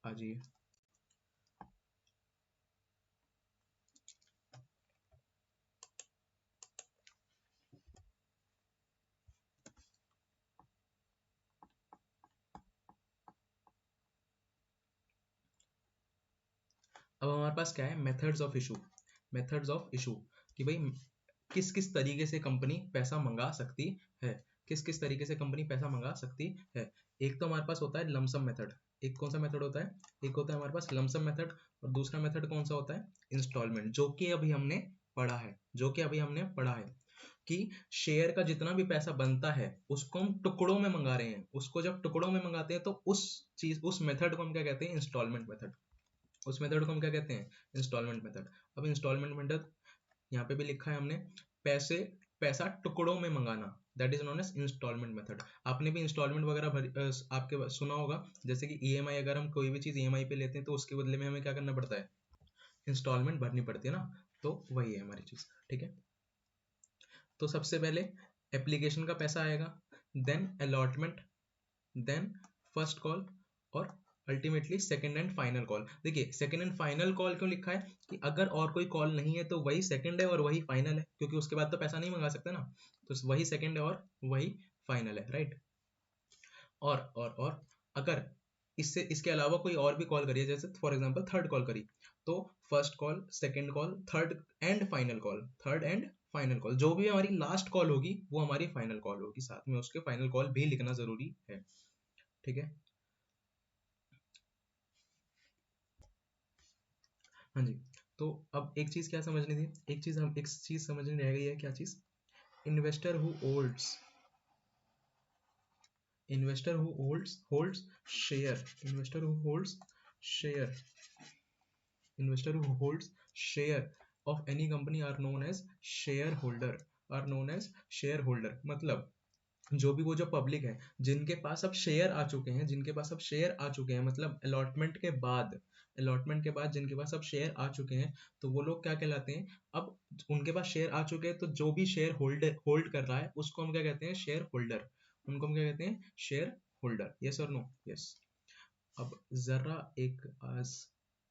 आ जाइए। अब हमारे पास क्या है, methods of issue. Methods of issue कि भाई किस किस तरीके से कंपनी पैसा मंगा सकती है, किस किस तरीके से कंपनी पैसा मंगा सकती है। एक तो हमारे पास होता है लमसम मेथड। एक कौन सा मेथड होता है? एक होता है हमारे पास लमसम मेथड, और दूसरा मेथड कौन सा होता है? इंस्टॉलमेंट, जो कि अभी हमने पढ़ा है, जो कि अभी हमने पढ़ा है कि शेयर का जितना भी पैसा बनता है उसको हम टुकड़ों में मंगा रहे हैं। उसको जब टुकड़ों में मंगाते हैं तो उस चीज, उस मेथड को हम क्या कहते हैं? Installment method. उस मेथड को हम क्या कहते हैं? Installment method. अब इंस्टॉलमेंट मेथड यहाँ पे भी लिखा है हमने, पैसे पैसा टुकड़ों में मंगाना, that is known as installment method. आपने भी इंस्टॉलमेंट वगैरह आपके सुना होगा, जैसे कि ईएमआई, अगर हम कोई भी चीज ईएमआई पे लेते हैं तो उसके बदले में हमें क्या करना पड़ता है? इंस्टॉलमेंट भरनी पड़ती है ना। तो वही है हमारी चीज, ठीक है। तो सबसे पहले एप्लीकेशन का पैसा आएगा, then allotment, then first call, और ultimately second and final call. देखिए सेकंड एंड फाइनल कॉल क्यों लिखा है? कि अगर और कोई कॉल नहीं है तो वही सेकंड है और वही फाइनल है, क्योंकि उसके बाद तो पैसा नहीं मंगा सकते ना। तो वही सेकंड है और वही फाइनल है, राइट। और अगर इससे इसके अलावा कोई और भी कॉल करिए, जैसे फॉर एग्जांपल थर्ड कॉल करी, तो first call, second call, third and final call, third and final call, जो भी हमारी लास्ट कॉल होगी वो हमारी फाइनल कॉल होगी, साथ में उसके फाइनल कॉल भी लिखना जरूरी है, ठीक है। हाँ जी। तो अब एक चीज क्या समझनी थी, एक चीज समझनी रह गई है, क्या चीज? Investor who holds, investor who holds share, investor who holds share, investor who holds share of any company are known as shareholder, are known as shareholder। मतलब जो भी वो जो पब्लिक है जिनके पास अब शेयर आ चुके हैं, जिनके पास अब शेयर आ चुके हैं, मतलब अलॉटमेंट के बाद, अलॉटमेंट के बाद जिनके पास अब शेयर आ चुके हैं, तो वो लोग क्या कहलाते हैं? अब उनके पास शेयर आ चुके हैं, तो जो भी शेयर होल्ड कर रहा है उसको हम क्या कहते हैं? Share holder. उनको हम क्या कहते हैं? Share holder. यस और नो? यस। अब जरा एक आज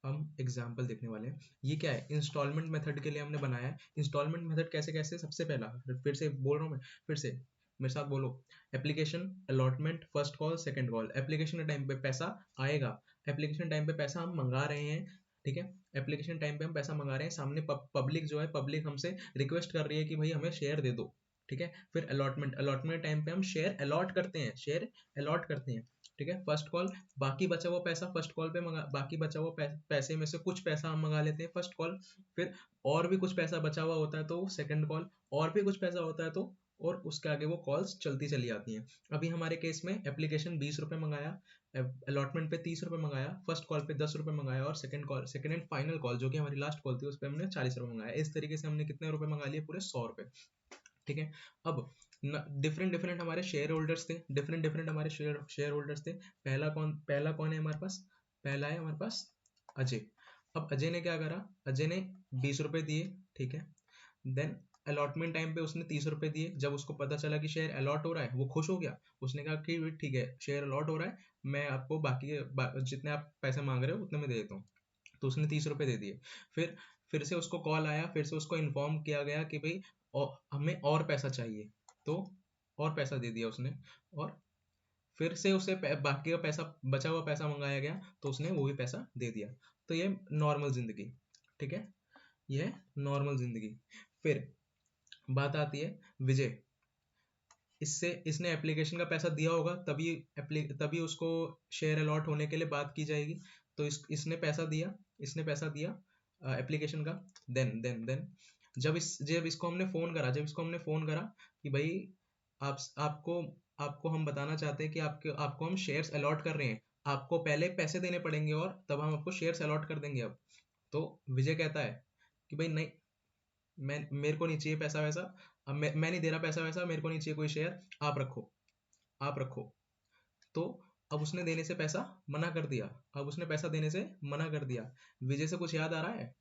हम एग्जाम्पल देखने वाले हैं। ये क्या है? इंस्टॉलमेंट मेथड के लिए हमने बनाया है। इंस्टॉलमेंट मेथड कैसे कैसे? सबसे पहला, फिर से बोल रहा हूँ मैं, फिर से मेरे साथ बोलो। Application, allotment, first call, second call. Application के टाइम पे पैसा आएगा, एप्लीकेशन टाइम पे पैसा हम मंगा रहे हैं, ठीक है। एप्लीकेशन टाइम पे हम पैसा मंगा रहे हैं, सामने पब्लिक जो है, पब्लिक हमसे रिक्वेस्ट कर रही है कि भाई हमें शेयर दे दो, ठीक है। फिर अलॉटमेंट, अलॉटमेंट टाइम पे हम शेयर अलॉट करते हैं, शेयर अलॉट करते हैं, ठीक है। फर्स्ट कॉल, बाकी बचा हुआ पैसा फर्स्ट कॉल पे मंगा, बाकी बचा हुआ पैसे में से कुछ पैसा हम मंगा लेते हैं फर्स्ट कॉल। फिर और भी कुछ पैसा बचा हुआ होता है तो सेकंड कॉल, और भी कुछ पैसा होता है तो, और उसके आगे वो कॉल्स चलती चली जाती हैं। अभी हमारे केस में एप्लीकेशन 20 रुपये मंगाया, अलॉटमेंट पे 30 रुपये मंगाया, फर्स्ट कॉल पे 10 रुपये मंगाया, और second call, second and final call जो कि हमारी लास्ट कॉल थी, उस पर हमने 40 रुपये मंगाया। इस तरीके से हमने कितने रुपए मंगा लिए? पूरे 100 रुपये, ठीक है। अब डिफरेंट डिफरेंट हमारे शेयर होल्डर्स थे, डिफरेंट डिफरेंट हमारे शेयर होल्डर्स थे। पहला कौन है हमारे पास? पहला है हमारे पास अजय। अब अजय ने क्या करा? अजय ने 20 रुपए दिए, ठीक है। देन अलॉटमेंट टाइम पे उसने 30 रुपए दिए। जब उसको पता चला कि शेयर अलॉट हो रहा है, वो खुश हो गया। उसने कहा कि ठीक है, शेयर अलॉट हो रहा है, मैं आपको जितने आप पैसे मांग रहे हो उतने में दे देता हूँ। तो उसने 30 रुपए दे दिए। फिर से उसको कॉल आया, फिर से उसको इन्फॉर्म किया गया कि भाई हमें और पैसा चाहिए, तो और पैसा दे दिया उसने। और फिर से उसे बाकी का पैसा, बचा हुआ पैसा मंगाया गया, तो उसने वो भी पैसा दे दिया। तो ये नॉर्मल जिंदगी, ठीक है, ये नॉर्मल जिंदगी। फिर बात आती है विजय। इससे इसने एप्लीकेशन का पैसा दिया होगा, तभी उसको शेयर अलॉट होने के लिए बात की जाएगी। तो इसने पैसा दिया, इसने पैसा दिया एप्लीकेशन का। देन जब इसको हमने फोन करा, कि भाई आपको आपको हम बताना चाहते हैं कि आपको हम शेयर्स अलॉट कर रहे हैं, आपको पहले पैसे देने पड़ेंगे और तब हम आपको शेयर्स अलॉट कर देंगे अब। तो विजय कहता है कि भाई नहीं, मैं मेरे को नहीं चाहिए पैसा वैसा, अब मैं नहीं दे रहा पैसा वैसा, मेरे को नहीं चाहिए कोई शेयर, आप रखो, आप रखो। तो अब उसने देने से पैसा मना कर दिया, अब उसने पैसा देने से मना कर दिया। विजय से कुछ याद आ रहा है?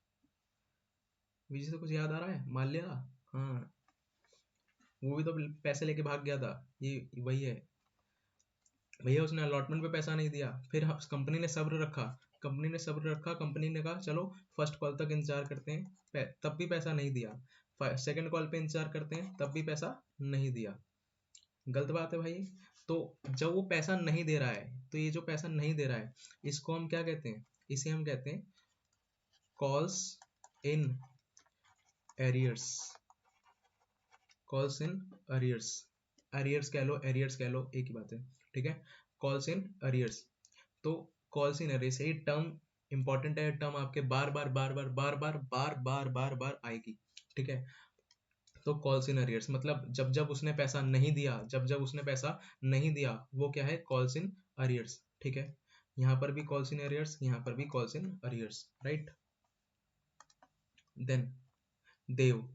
विजय से कुछ याद आ रहा है? माल्या, हाँ, वो भी तो पैसे लेके भाग गया था, ये वही है भैया। उसने अलॉटमेंट पे पैसा नहीं दिया, फिर कंपनी ने सब्र रखा, कंपनी ने सब्र रखा, कंपनी ने कहा चलो फर्स्ट कॉल तक इंतजार करते हैं, तब भी पैसा नहीं दिया, सेकंड कॉल पे इंतजार करते हैं, तब भी पैसा नहीं दिया। गलत बात है भाई। तो जब वो पैसा नहीं दे रहा है, तो ये जो पैसा नहीं दे रहा है, इसको हम क्या कहते हैं? इसे हम कहते हैं calls in arrears, calls in arrears, arrears कह लो, एरियर्स कह लो, एक ही बात है, ठीक है। कॉल्स इन अरियर्स, तो कॉल्स इन अरियर्स, ये टर्म इंपॉर्टेंट है, टर्म आपके बार बार बार बार बार बार बार बार बार बार आएगी, ठीक है। तो कॉल्स इन अरियर्स मतलब जब जब उसने पैसा नहीं दिया, जब जब उसने पैसा नहीं दिया, वो क्या है? कॉल्स इन अरियर्स, ठीक है। यहाँ पर भी कॉल्स इन अरियर्स, यहाँ पर भी calls in arrears, right. Then देव,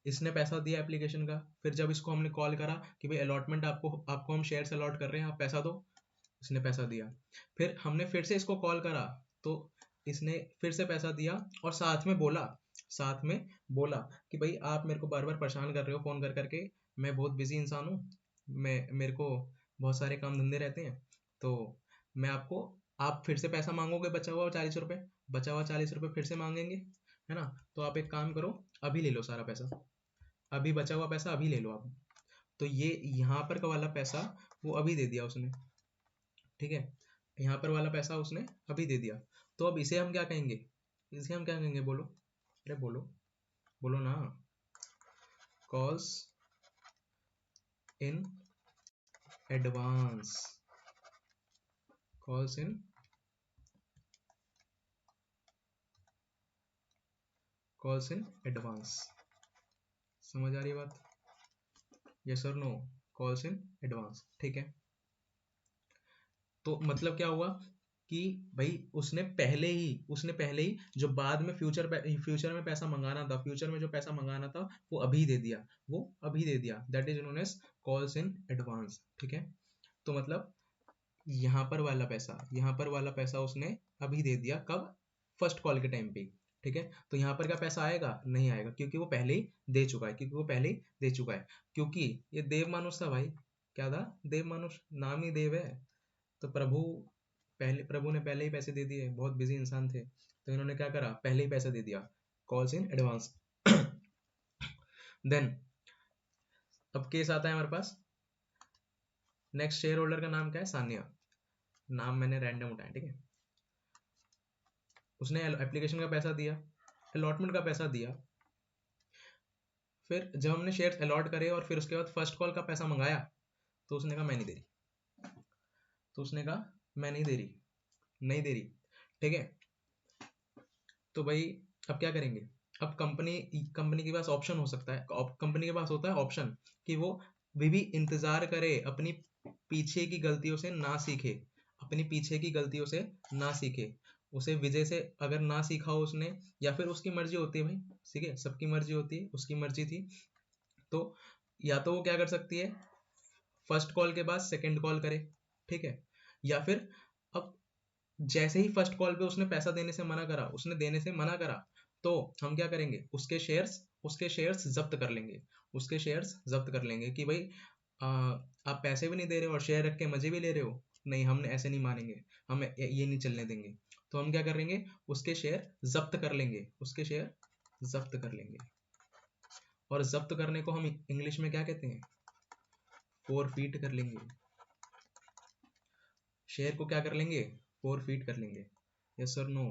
इसने पैसा दिया एप्लीकेशन का, फिर जब इसको हमने कॉल करा कि भाई अलॉटमेंट आपको आपको हम शेयर्स अलॉट कर रहे हैं, आप पैसा दो, इसने पैसा दिया। फिर हमने फिर से इसको कॉल करा, तो इसने फिर से पैसा दिया, और साथ में बोला, साथ में बोला कि भाई आप मेरे को बार बार परेशान कर रहे हो फोन कर करके, मैं बहुत बिजी इंसान हूँ, मैं मेरे को बहुत सारे काम धंधे रहते हैं, तो मैं आपको, आप फिर से पैसा मांगोगे, बचा हुआ 40 रुपये, बचा हुआ 40 रुपये फिर से मांगेंगे, है ना? तो आप एक काम करो, अभी ले लो सारा पैसा, अभी बचा हुआ पैसा अभी ले लो आप। तो ये यहाँ पर का वाला पैसा वो अभी दे दिया उसने, ठीक है, यहाँ पर वाला पैसा उसने अभी दे दिया। तो अब इसे हम क्या कहेंगे? इसे हम क्या कहेंगे? बोलो, अरे बोलो, बोलो ना। Calls in advance, calls in, calls in advance, समझ आ रही है बात? यस और नो? कॉल्स इन एडवांस, ठीक है। तो मतलब क्या हुआ कि भाई उसने पहले ही जो बाद में फ्यूचर में पैसा मंगाना था, फ्यूचर में जो पैसा मंगाना था वो अभी दे दिया, वो अभी दे दिया, that is known as calls in advance, ठीक है। तो मतलब यहाँ पर वाला पैसा, यहाँ पर वाला पैसा उसने अभी दे दिया, कब? फर्स्ट कॉल के टाइम पे ही, ठीक है। तो यहाँ पर क्या पैसा आएगा? नहीं आएगा, क्योंकि वो पहले ही दे चुका है, क्योंकि वो पहले ही दे चुका है, क्योंकि ये देव मानुष था भाई। क्या था? देव मानुष, नाम ही देव है। तो प्रभु ने पहले ही पैसे दे दिए, बहुत बिजी इंसान थे, तो इन्होंने क्या करा? पहले ही पैसा दे दिया, कॉल्स इन एडवांस। देन अब केस आता है हमारे पास, नेक्स्ट शेयर होल्डर का नाम क्या है? सानिया, नाम मैंने रैंडम उठाया, ठीक है। उसने एप्लीकेशन का पैसा दिया, अलॉटमेंट का पैसा दिया, फिर जब हमने शेयर्स अलॉट करे और फिर उसके बाद फर्स्ट कॉल का पैसा मंगाया, तो उसने कहा मैं नहीं दे रही, तो उसने कहा मैं नहीं दे रही, नहीं दे रही, ठीक है। तो भाई अब क्या करेंगे? अब कंपनी कंपनी के पास ऑप्शन हो सकता है, कंपनी के पास होता है ऑप्शन कि वो भी इंतजार करे, अपनी पीछे की गलतियों से ना सीखे, अपनी पीछे की गलतियों से ना सीखे, उसे विजय से अगर ना सीखा हो उसने, या फिर उसकी मर्जी होती है भाई, ठीक है, सबकी मर्जी होती है, उसकी मर्जी थी, तो या तो वो क्या कर सकती है, फर्स्ट कॉल के बाद सेकंड कॉल करे, ठीक है, या फिर अब जैसे ही फर्स्ट कॉल पे उसने पैसा देने से मना करा, उसने देने से मना करा, तो हम क्या करेंगे? उसके शेयर्स जब्त कर लेंगे, उसके शेयर्स जब्त कर लेंगे कि भाई आप पैसे भी नहीं दे रहे हो और शेयर रख के मजे भी ले रहे हो, नहीं हमने ऐसे नहीं मानेंगे, हम ये नहीं चलने देंगे। तो हम क्या करेंगे? उसके शेयर जब्त कर लेंगे, उसके शेयर जब्त कर लेंगे, और जब्त करने को हम इंग्लिश में क्या कहते हैं? फोरफीट कर लेंगे, शेयर को क्या कर लेंगे? फोरफीट कर लेंगे, यस और नो?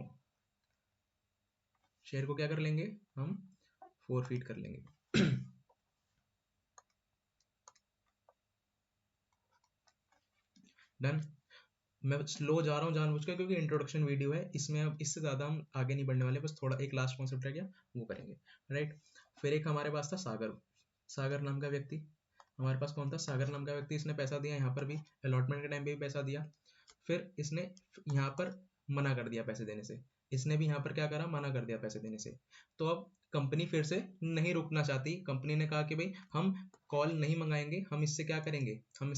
शेयर को क्या कर लेंगे हम? फोरफीट कर लेंगे। डन। मैं स्लो जा रहा हूँ जानबूझकर, क्योंकि इंट्रोडक्शन वीडियो है, इसमें अब इससे ज़्यादा हम आगे नहीं बढ़ने वाले, बस थोड़ा एक लास्ट कॉन्सेप्ट रह गया, वो करेंगे, राइट। फिर एक हमारे पास था सागर, सागर नाम का व्यक्ति, हमारे पास कौन था? सागर नाम का व्यक्ति, इसने पैसा दिया, यहाँ पर भी अलॉटमेंट के टाइम पे भी पैसा दिया, फिर इसने यहाँ पर मना कर दिया पैसे देने से, इसने भी यहाँ पर क्या करा, मना कर दिया पैसे देने से। तो अब कंपनी फिर से नहीं रुकना चाहती, कंपनी ने कहा कि भाई हम कॉल नहीं मंगाएंगे, हम इससे क्या करेंगे, हम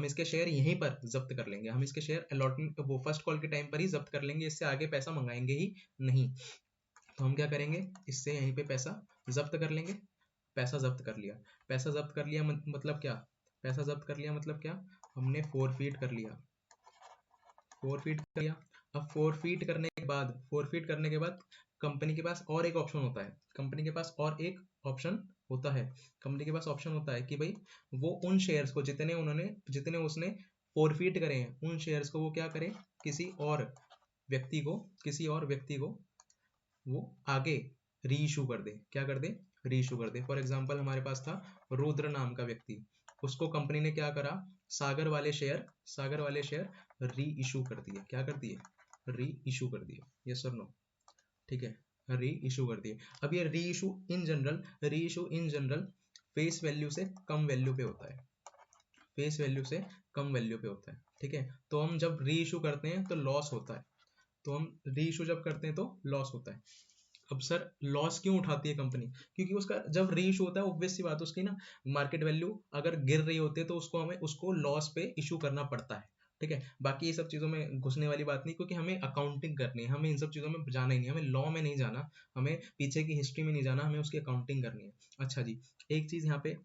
इसके शेयर यहीं पर जब्त कर लेंगे, हम इसके शेयर अलॉटमेंट वो फर्स्ट कॉल के टाइम पर ही जब्त कर लेंगे, इससे आगे पैसा मंगाएंगे ही नहीं। तो हम क्या करेंगे, इससे यहीं पे पैसा जब्त कर लेंगे। पैसा जब्त कर लिया, मतलब क्या, पैसा जब्त कर लिया मतलब क्या, हमने फोरफीट कर लिया, अब फोरफीट करने के बाद कंपनी के पास और एक ऑप्शन होता है, कंपनी के पास ऑप्शन होता है कि भाई वो उन शेयर्स को जितने उसने फोरफीट करे हैं, उन शेयर्स को वो क्या करे, किसी और व्यक्ति को वो आगे री इशू कर दे, क्या कर दे, री इशू कर दे। फॉर एग्जाम्पल हमारे पास था रुद्र नाम का व्यक्ति, उसको कंपनी ने क्या करा, सागर वाले शेयर री इशू कर दिए, क्या कर दिए, री इशू कर दिए, यस और नो, ठीक है, री इशू कर दिए। अब ये री issue in general face value से कम वैल्यू पे होता है, ठीक है। तो हम जब री इशू करते हैं तो लॉस होता है, अब सर लॉस क्यों उठाती है कंपनी, क्योंकि उसका जब री इशू होता है ऑब्वियस सी बात, उसकी ना मार्केट वैल्यू अगर गिर रही होती है तो उसको लॉस पे इशू करना पड़ता है, ठीक है। बाकी ये सब चीज़ों में घुसने वाली बात नहीं, क्योंकि हमें अकाउंटिंग करनी है, हमें इन सब चीज़ों में जाना ही नहीं, हमें लॉ में नहीं जाना, हमें पीछे की हिस्ट्री में नहीं जाना, हमें उसकी अकाउंटिंग करनी है। अच्छा जी, एक चीज़ यहाँ पे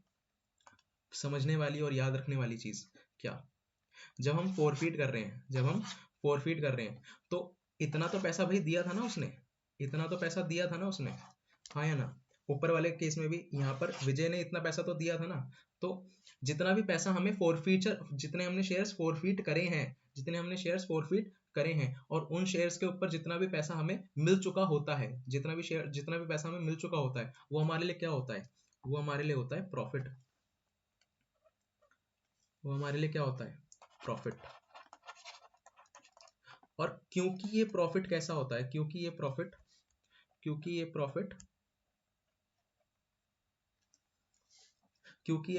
समझने वाली और याद रखने वाली चीज़ क्या, जब हम फोरफीट कर रहे हैं तो इतना तो पैसा भाई दिया था ना उसने, हाँ या ना। ऊपर वाले केस में भी यहाँ पर विजय ने इतना पैसा तो दिया था ना, तो जितना भी पैसा हमें जितने हमने शेयर्स फोरफीट करे हैं और उन शेयर्स के ऊपर जितना भी पैसा हमें मिल चुका होता है, जितना भी पैसा हमें मिल चुका होता है, वो हमारे लिए क्या होता है, वो हमारे लिए होता है प्रॉफिट, प्रॉफिट। और क्योंकि ये प्रॉफिट कैसा होता है, क्योंकि ये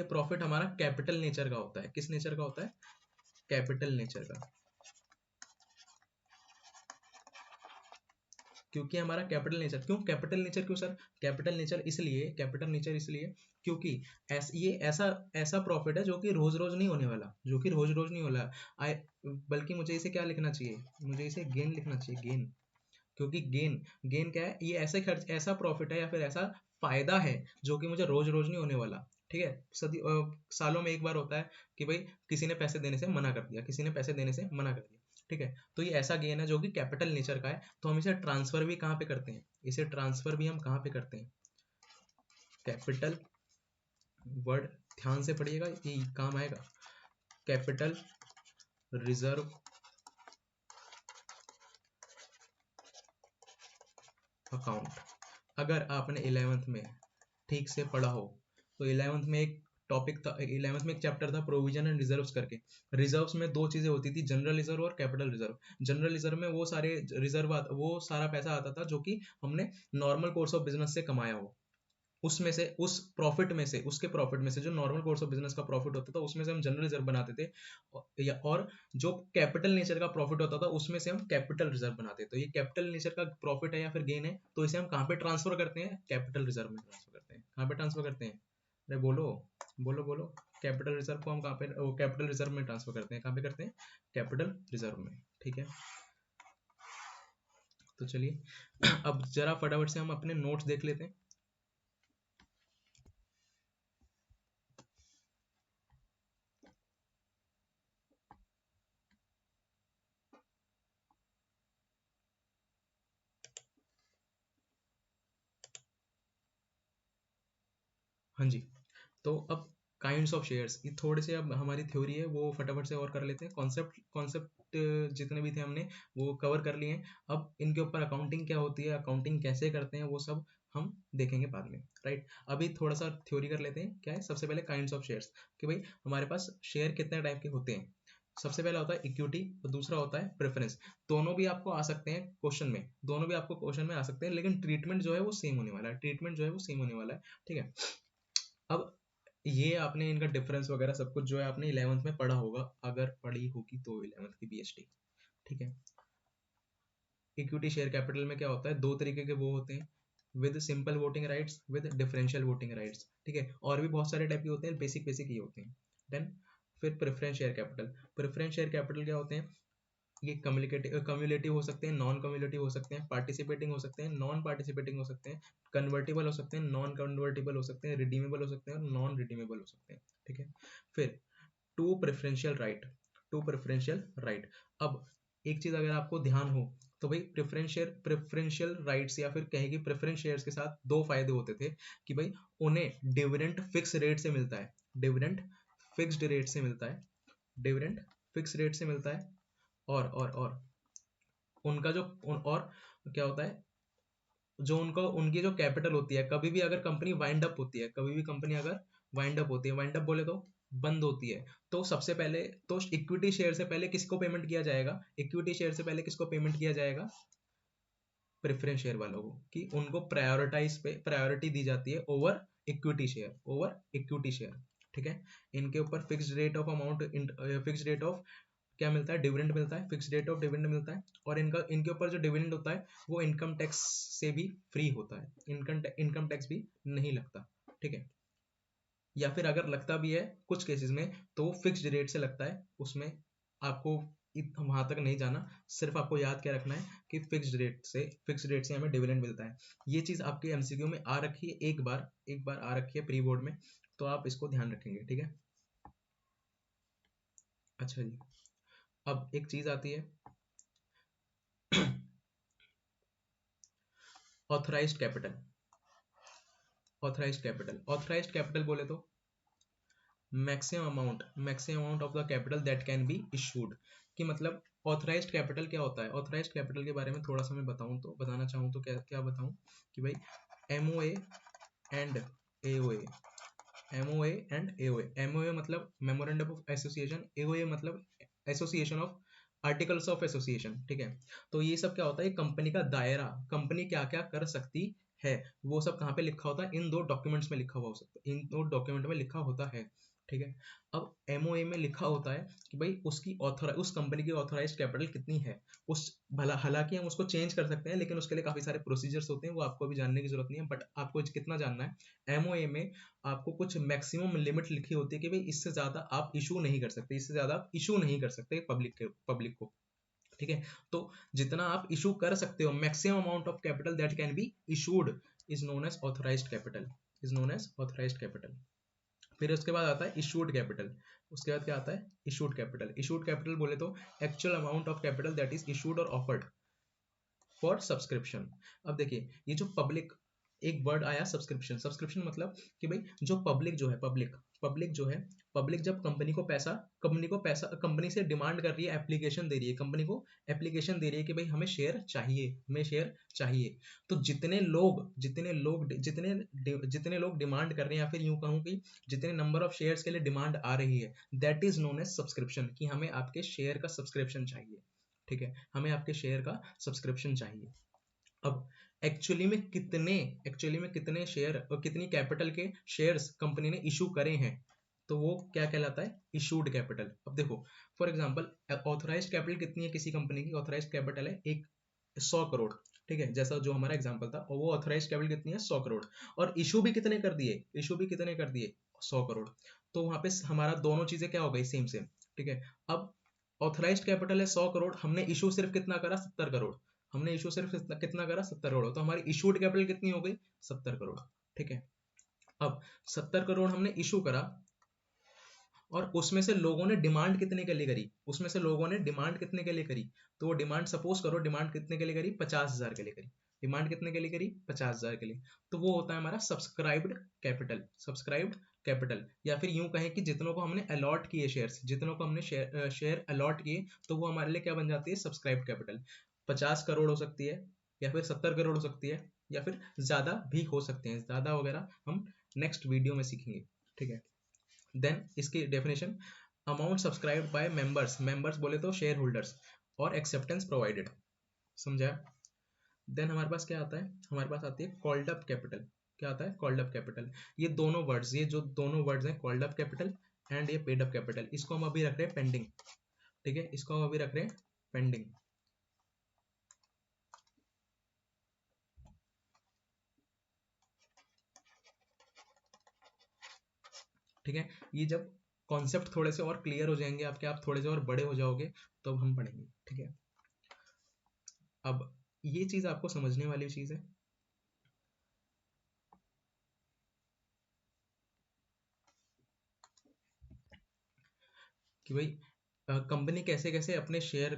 प्रॉफिट हमारा कैपिटल नेचर का होता है, किस नेचर का होता है, कैपिटल नेचर का। क्योंकि हमारा कैपिटल नेचर, क्यों सर, कैपिटल नेचर इसलिए क्योंकि ये ऐसा प्रॉफिट है जो कि रोज रोज नहीं होने वाला, बल्कि मुझे इसे क्या लिखना चाहिए, मुझे इसे गेन लिखना चाहिए, गेन। क्योंकि गेन क्या है, ये ऐसा प्रॉफिट है या फिर ऐसा फायदा है जो कि मुझे रोज रोज नहीं होने वाला, ठीक है। सालों में एक बार होता है कि भाई किसी ने पैसे देने से मना कर दिया, ठीक है। तो ये ऐसा गेन है जो कि कैपिटल नेचर का है, तो हम इसे ट्रांसफर भी कहाँ पे करते हैं, हम कहाँ पे करते हैं, कैपिटल, वर्ड ध्यान से पढ़िएगा, ये काम आएगा, कैपिटल रिजर्व अकाउंट। अगर आपने 11th में ठीक से पढ़ा हो तो 11th में एक टॉपिक था, 11th में एक चैप्टर था प्रोविजन एंड रिजर्व्स करके। रिजर्व्स में दो चीजें होती थी, जनरल रिजर्व और कैपिटल रिजर्व। जनरल रिजर्व में वो सारा पैसा आता था जो कि हमने नॉर्मल कोर्स ऑफ बिजनेस से कमाया हो, उसमें से उसके प्रॉफिट में से जो नॉर्मल कोर्स ऑफ बिजनेस का प्रॉफिट होता था उसमें से हम जनरल रिजर्व बनाते थे, और जो कैपिटल नेचर का प्रॉफिट होता था उसमें से हम कैपिटल रिजर्व बनाते थे। तो ये कैपिटल नेचर का प्रॉफिट है या फिर गेन है, तो इसे हम कहाँ पे ट्रांसफर करते हैं, कैपिटल रिजर्व में ट्रांसफर करते हैं। कहाँ पे ट्रांसफर करते हैं, अरे बोलो बोलो बोलो, कैपिटल रिजर्व को हम कहाँ पे, कैपिटल रिजर्व में ट्रांसफर करते हैं, कहाँ पे करते हैं, कैपिटल रिजर्व में, ठीक है। तो चलिए अब जरा फटाफट से हम अपने नोट्स देख लेते हैं। हाँ जी, तो अब काइंड्स ऑफ शेयर्स, ये थोड़े से अब हमारी थ्योरी है वो फटाफट से और कर लेते हैं। कॉन्सेप्ट जितने भी थे हमने वो कवर कर लिए हैं। अब इनके ऊपर अकाउंटिंग क्या होती है, अकाउंटिंग कैसे करते हैं, वो सब हम देखेंगे बाद में, राइट। अभी थोड़ा सा थ्योरी कर लेते हैं। क्या है, सबसे पहले काइंड्स ऑफ शेयर्स, कि भाई हमारे पास शेयर कितने टाइप के होते हैं। सबसे पहला होता है इक्विटी और दूसरा होता है प्रेफरेंस। दोनों भी आपको आ सकते हैं क्वेश्चन में आ सकते हैं, लेकिन ट्रीटमेंट जो है वो सेम होने वाला है, ठीक है। अब ये आपने इनका डिफरेंस वगैरह सब कुछ जो है आपने 11th में पढ़ा होगा, अगर पढ़ी होगी तो 11th की बीएसटी, ठीक है। इक्विटी शेयर कैपिटल में क्या होता है, दो तरीके के वो होते हैं, with simple voting rights, with differential voting rights, ठीक है, और भी बहुत सारे टाइप के होते हैं, बेसिक बेसिक ये होते हैं। देन फिर preference share capital, preference share capital क्या होते हैं, ये कम्युलेटिव हो सकते हैं, नॉन कम्युलेटिव हो सकते हैं, पार्टिसिपेटिंग हो सकते हैं, नॉन पार्टिसिपेटिंग हो सकते हैं, कन्वर्टेबल हो सकते हैं, नॉन कन्वर्टेबल हो सकते हैं, रिडीमेबल हो सकते हैं और नॉन रिडीमेबल हो सकते हैं, ठीक है। फिर two preferential right, two preferential right. अब एक चीज अगर आपको ध्यान हो तो भाई प्रेफरेंशियल राइट्स या फिर कहेंगे प्रेफरेंस शेयर्स के साथ दो फायदे होते थे कि भाई उन्हें डिविडेंड फिक्स रेट से मिलता है, डिविडेंड फिक्स्ड रेट से मिलता है, डिविडेंड फिक्स रेट से मिलता है, और उनका जो और क्या होता है, जो उनका उनकी जो कैपिटल होती है, कभी भी अगर कंपनी वाइंड अप होती है, कभी भी कंपनी अगर वाइंड अप होती है, वाइंड अप बोले तो बंद होती है, तो सबसे पहले तो इक्विटी शेयर से पहले किसको पेमेंट किया जाएगा, इक्विटी शेयर से पहले किसको पेमेंट किया जाएगा, प्रेफरेंस शेयर वालों को, कि उनको प्रायोरिटी दी जाती है over equity share, over equity share, ठीक है। इनके ऊपर fixed rate of amount, fixed rate of क्या मिलता है, डिविडेंड मिलता है, फिक्स्ड रेट ऑफ डिविडेंड मिलता है, और इनका इनके ऊपर जो डिविडेंड होता है वो इनकम टैक्स से भी फ्री होता है, इनकम टैक्स भी नहीं लगता, ठीक है। या फिर अगर लगता भी है कुछ केसेस में तो फिक्स्ड रेट से लगता है, उसमें आपको वहां तक नहीं जाना, सिर्फ आपको याद क्या रखना है कि फिक्स्ड रेट से हमें डिविडेंड मिलता है। ये चीज आपके एमसीक्यू में आ रखी है, एक बार आ रखी है प्री बोर्ड में, तो आप इसको ध्यान रखेंगे, ठीक है। अच्छा जी, अब एक चीज आती है ऑथराइज्ड कैपिटल, ऑथराइज्ड कैपिटल बोले तो maximum amount of the capital that can be issued, कि मतलब ऑथराइज्ड कैपिटल क्या होता है, ऑथराइज्ड कैपिटल के बारे में थोड़ा सा मैं बताना चाहूँ तो क्या क्या बताऊँ कि भाई MOA and AOA, MOA and AOA, MOA मतलब मेमोरेंडम ऑफ एसोसिएशन, एओए मतलब association of articles of association, ठीक है। तो ये सब क्या होता है, कंपनी का दायरा, कंपनी क्या क्या कर सकती है, वो सब कहाँ पे लिखा होता है, इन दो डॉक्यूमेंट्स में लिखा हुआ हो सकता है, इन दो डॉक्यूमेंट में लिखा होता है, ठीक है। अब एमओए में लिखा होता है कि भाई उस कंपनी की ऑथराइज्ड कैपिटल कितनी है, उस भला हालांकि हम उसको चेंज कर सकते हैं, लेकिन उसके लिए काफी सारे प्रोसीजर्स होते हैं, वो आपको अभी जानने की जरूरत नहीं है, बट आपको कितना जानना है, एमओए में आपको कुछ मैक्सिमम लिमिट लिखी होती है कि भाई इससे ज्यादा आप इशू नहीं कर सकते, इससे ज्यादा आप इशू नहीं कर सकते पब्लिक को, ठीक है। तो जितना आप इशू कर सकते हो, maximum amount of capital that can be issued is known as authorised capital, is known as authorised capital. फिर उसके बाद आता है इशूड कैपिटल, उसके बाद क्या आता है, इशूड कैपिटल, इशूड कैपिटल बोले तो actual amount of capital that is issued और ऑफर्ड फॉर सब्सक्रिप्शन। अब देखिए ये जो पब्लिक, एक वर्ड आया सब्सक्रिप्शन, सब्सक्रिप्शन मतलब कि भाई जो पब्लिक जो है, पब्लिक जो है, पब्लिक जब कंपनी से डिमांड कर रही है, एप्लीकेशन दे रही है, कंपनी को एप्लीकेशन दे रही है कि भाई हमें शेयर चाहिए, हमें शेयर चाहिए, तो जितने लोग डिमांड कर रहे हैं, या फिर यूं कहूं कि जितने नंबर ऑफ शेयर्स के लिए डिमांड आ रही है, that is known as subscription, कि हमें आपके शेयर का सब्सक्रिप्शन चाहिए, ठीक है, हमें आपके शेयर का सब्सक्रिप्शन चाहिए। अब एक्चुअली में कितने शेयर और कितनी कैपिटल के शेयर्स कंपनी ने इशू करे हैं, तो वो क्या कहलाता है, इशूड कैपिटल। अब देखो फॉर एग्जांपल ऑथराइज्ड कैपिटल कितनी है किसी कंपनी की, ऑथराइज्ड कैपिटल है एक 100 करोड़, ठीक है, जैसा जो हमारा एग्जांपल था, और वो ऑथराइज्ड कैपिटल कितनी है 100 करोड़, और इशू भी कितने कर दिए, 100 करोड़, तो वहां पे हमारा दोनों चीजें क्या हो गई, सेम सेम, ठीक है। अब ऑथराइज्ड कैपिटल है 100 करोड़, हमने इशू सिर्फ कितना करा, 70 करोड़, हमने इशू सिर्फ कितना करा, 70 करोड़, तो हमारी इशूड कैपिटल कितनी हो गई, 70 करोड़, ठीक है। अब 70 करोड़ हमने इशू करा, और उसमें से लोगों ने डिमांड कितने के लिए करी, उसमें से लोगों ने डिमांड कितने के लिए करी, तो वो डिमांड सपोज करो, डिमांड कितने के लिए करी, 50,000 के लिए करी, डिमांड कितने के लिए करी, 50,000 के लिए, तो वो होता है हमारा सब्सक्राइब्ड कैपिटल, सब्सक्राइब्ड कैपिटल। या फिर यूं कहें कि जितनों को हमने अलॉट किए शेयर्स, जितनों को हमने शेयर अलॉट किए, तो वो हमारे लिए क्या बन जाती है, सब्सक्राइब्ड कैपिटल। 50 करोड़ हो सकती है, या फिर 70 करोड़ हो सकती है, या फिर ज्यादा भी हो सकते हैं, ज्यादा वगैरह हम नेक्स्ट वीडियो में सीखेंगे, ठीक है। देन इसकी definition, amount subscribed by members, members बोले तो शेयर होल्डर्स, और एक्सेप्टेंस प्रोवाइडेड, समझा। देन हमारे पास क्या आता है, हमारे पास आती है कॉल्ड अप कैपिटल, क्या आता है, कॉल्ड अप कैपिटल। ये जो दोनों वर्ड्स हैं, कॉल्ड अप कैपिटल एंड ये पेड अप कैपिटल, इसको हम अभी रख रहे हैं पेंडिंग, ठीक है, इसको हम अभी रख रहे हैं पेंडिंग, ठीक है, ये जब कॉन्सेप्ट थोड़े से और क्लियर हो जाएंगे आपके, आप थोड़े से और बड़े हो जाओगे, तो अब हम पढ़ेंगे। ठीक है, अब ये चीज आपको समझने वाली चीज है। कि भाई कंपनी कैसे कैसे अपने शेयर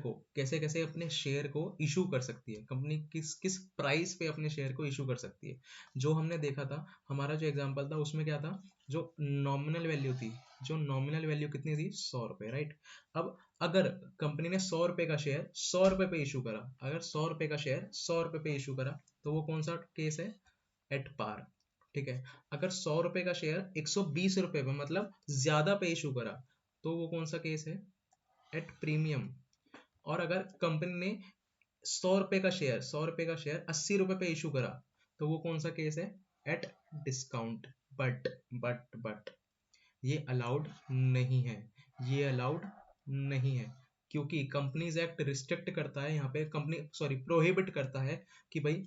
को इशू कर सकती है, कंपनी किस किस प्राइस पे अपने शेयर को इशू कर सकती है। जो हमने देखा था, हमारा जो एग्जांपल था उसमें क्या था, जो नॉमिनल वैल्यू थी, जो नॉमिनल वैल्यू कितनी थी, 100 रुपए, राइट। अब अगर कंपनी ने 100 रुपए का शेयर 100 रुपए पे इशू करा, अगर 100 रुपए का शेयर 100 रुपए पे इशू करा, तो वो कौन सा केस है, एट पार। ठीक है, अगर 100 रुपए का शेयर 120 रुपए पे, मतलब ज्यादा पे इशू करा, तो वो कौन सा केस है, एट प्रीमियम। और अगर कंपनी ने 100 रुपए का शेयर 80 रुपए पे इशू करा, तो वो कौन सा केस है, एट डिस्काउंट। बट ये अलाउड नहीं है, ये अलाउड नहीं है, क्योंकि कंपनीज एक्ट रिस्ट्रिक्ट करता है यहाँ पे, कंपनी सॉरी प्रोहिबिट करता है कि भाई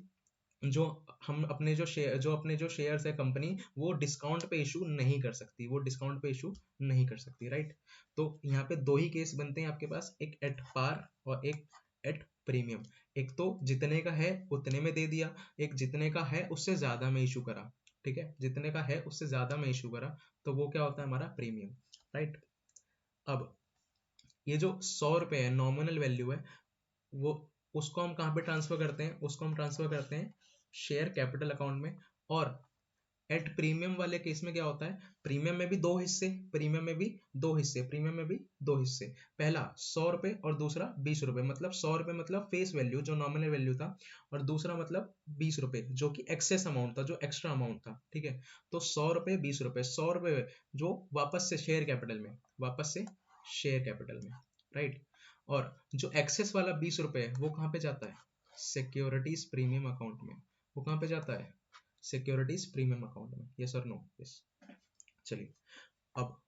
जो हम अपने जो शेयर्स है कंपनी, वो डिस्काउंट पे इशू नहीं कर सकती, वो डिस्काउंट पे इशू नहीं कर सकती, राइट। तो यहाँ पे दो ही केस बनते हैं आपके पास, एक एट पार और एक एट प्रीमियम। एक तो जितने का है उतने में दे दिया, एक जितने का है उससे ज्यादा में इशू करा। ठीक है, जितने का है उससे ज्यादा में इशू करा, तो वो क्या होता है, हमारा प्रीमियम, राइट। अब ये जो 100 रुपए है नॉमिनल वैल्यू है, वो उसको हम कहाँ पे ट्रांसफर करते हैं, उसको हम ट्रांसफर करते हैं शेयर कैपिटल अकाउंट में। और एट प्रीमियम वाले केस में क्या होता है, प्रीमियम में भी दो हिस्से, प्रीमियम में भी दो हिस्से, पहला 100 रुपए और दूसरा 20 रुपए, मतलब 100 रुपए मतलब फेस वैल्यू जो नॉमिनल वैल्यू था, और दूसरा मतलब 20 रुपए जो कि एक्सेस अमाउंट था, जो एक्स्ट्रा अमाउंट था। ठीक है, तो 100 रुपए 20 रुपए, 100 रुपए जो वापस से शेयर कैपिटल में, वापस से शेयर कैपिटल में, राइट। और जो एक्सेस वाला 20 रुपए है वो कहाँ पे जाता है, सिक्योरिटीज प्रीमियम अकाउंट में। वो कहाँ पे जाता है, सिक्योरिटीज प्रीमियम अकाउंट में, यस और नो, यस। चलिए, अब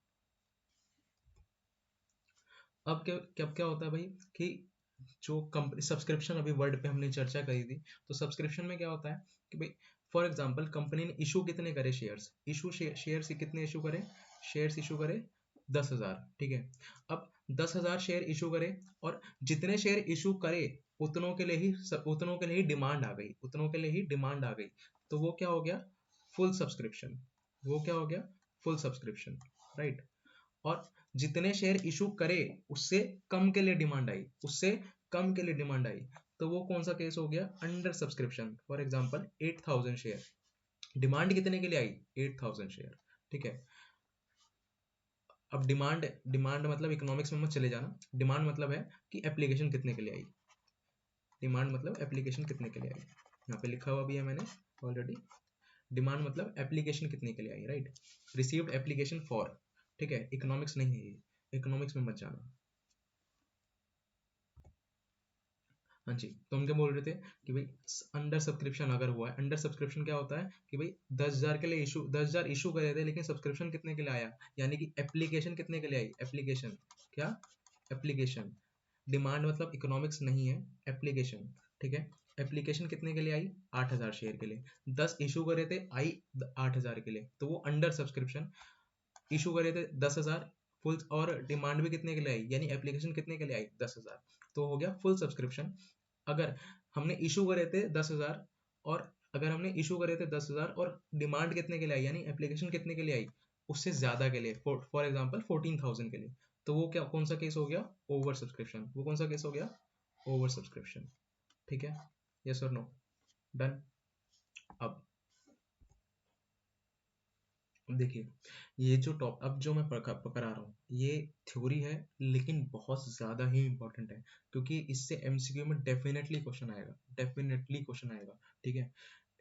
क्या क्या क्या होता है भाई, कि जो कंपनी सब्सक्रिप्शन, अभी वर्ड पे हमने चर्चा करी थी, तो सब्सक्रिप्शन में क्या होता है कि भाई फॉर एग्जांपल कंपनी ने इशू कितने करे शेयर्स, शेयर्स कितने इशू करे, शेयर्स इशू करे 10,000। ठीक है, अब 10,000 शेयर इशू करे, और जितने शेयर इशू करे उतनों के लिए ही डिमांड आ गई, उतनों के लिए ही डिमांड आ गई, तो वो क्या हो गया, फुल सब्सक्रिप्शन। वो क्या हो गया, फुल सब्सक्रिप्शन, राइट। और जितने शेयर इशू करे उससे कम के लिए डिमांड आई, उससे कम के लिए डिमांड आई, तो वो कौन सा केस हो गया, under subscription. For example 8,000 share, demand कितने के लिए आई, 8,000 शेयर। ठीक है, अब डिमांड डिमांड मतलब इकोनॉमिक्स में मत चले जाना, डिमांड मतलब है कि एप्लीकेशन कितने के लिए आई, डिमांड मतलब एप्लीकेशन कितने के लिए आई, यहाँ पे लिखा हुआ भी है मैंने ऑलरेडी। डिमांड मतलब एप्लीकेशन कितने के लिए आई, राइट, रिसीव्ड एप्लीकेशन फॉर। ठीक है, इकोनॉमिक्स नहीं है ये, इकोनॉमिक्स में मत जाना। हाँ जी, तो हम क्या बोल रहे थे कि भाई अंडर सब्सक्रिप्शन अगर हुआ है, अंडर सब्सक्रिप्शन क्या होता है कि भाई 10,000 के लिए इशू, 10,000 इशू करे थे, लेकिन सब्सक्रिप्शन कितने के लिए आया, यानी कि एप्लीकेशन कितने के लिए आई, एप्लीकेशन क्या, एप्लीकेशन। डिमांड मतलब इकोनॉमिक्स नहीं है, एप्लीकेशन। ठीक है, एप्लीकेशन कितने के लिए आई, 8,000 शेयर के लिए, 10 इशू करे थे, आई 8,000 के लिए, तो वो अंडर सब्सक्रिप्शन। इशू करे थे 10,000 फुल, और डिमांड भी कितने के लिए आई, यानी एप्लीकेशन कितने के लिए आई, 10,000, तो हो गया फुल सब्सक्रिप्शन। अगर हमने इशू करे थे 10,000, और अगर हमने इशू करे थे 10,000 और डिमांड कितने के लिए आई, यानी एप्लीकेशन कितने के लिए आई, उससे ज्यादा के लिए, फॉर एग्जाम्पल 14,000 के लिए, तो वो क्या कौन सा केस हो गया, ओवर सब्सक्रिप्शन। वो कौन सा केस हो गया, ओवर सब्सक्रिप्शन। ठीक है, यस और नो, डन। अब देखिए, ये जो टॉप अब जो मैं पकड़ा रहा हूँ, ये थ्योरी है, लेकिन बहुत ज्यादा ही इंपॉर्टेंट है, क्योंकि इससे एमसीक्यू में डेफिनेटली क्वेश्चन आएगा, डेफिनेटली क्वेश्चन आएगा। ठीक है,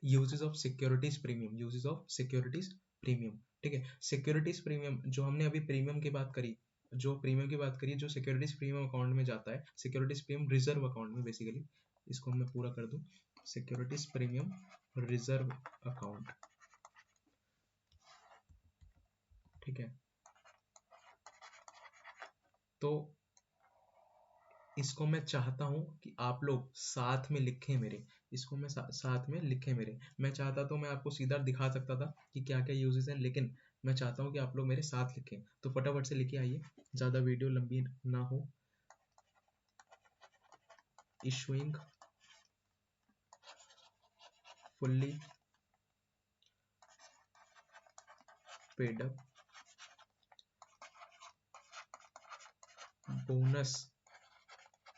uses of securities premium, uses of securities premium. ठीक है, सिक्योरिटीज प्रीमियम जो हमने अभी प्रीमियम की बात करी, जो प्रीमियम की बात करी, जो सिक्योरिटीज प्रीमियम अकाउंट में जाता है, सिक्योरिटीज प्रीमियम रिजर्व अकाउंट में बेसिकली, इसको मैं पूरा कर दूं, सिक्योरिटीज प्रीमियम रिजर्व अकाउंट। ठीक है, तो इसको मैं चाहता हूं कि आप लोग साथ में लिखें मेरे, इसको मैं साथ में लिखें मेरे। मैं चाहता तो मैं आपको सीधा दिखा सकता था कि क्या क्या यूजेस हैं, लेकिन मैं चाहता हूँ कि आप लोग मेरे साथ लिखें, तो फटाफट से लिखे आइए, ज़्यादा वीडियो लंबी ना हो। Issuing fully paid up bonus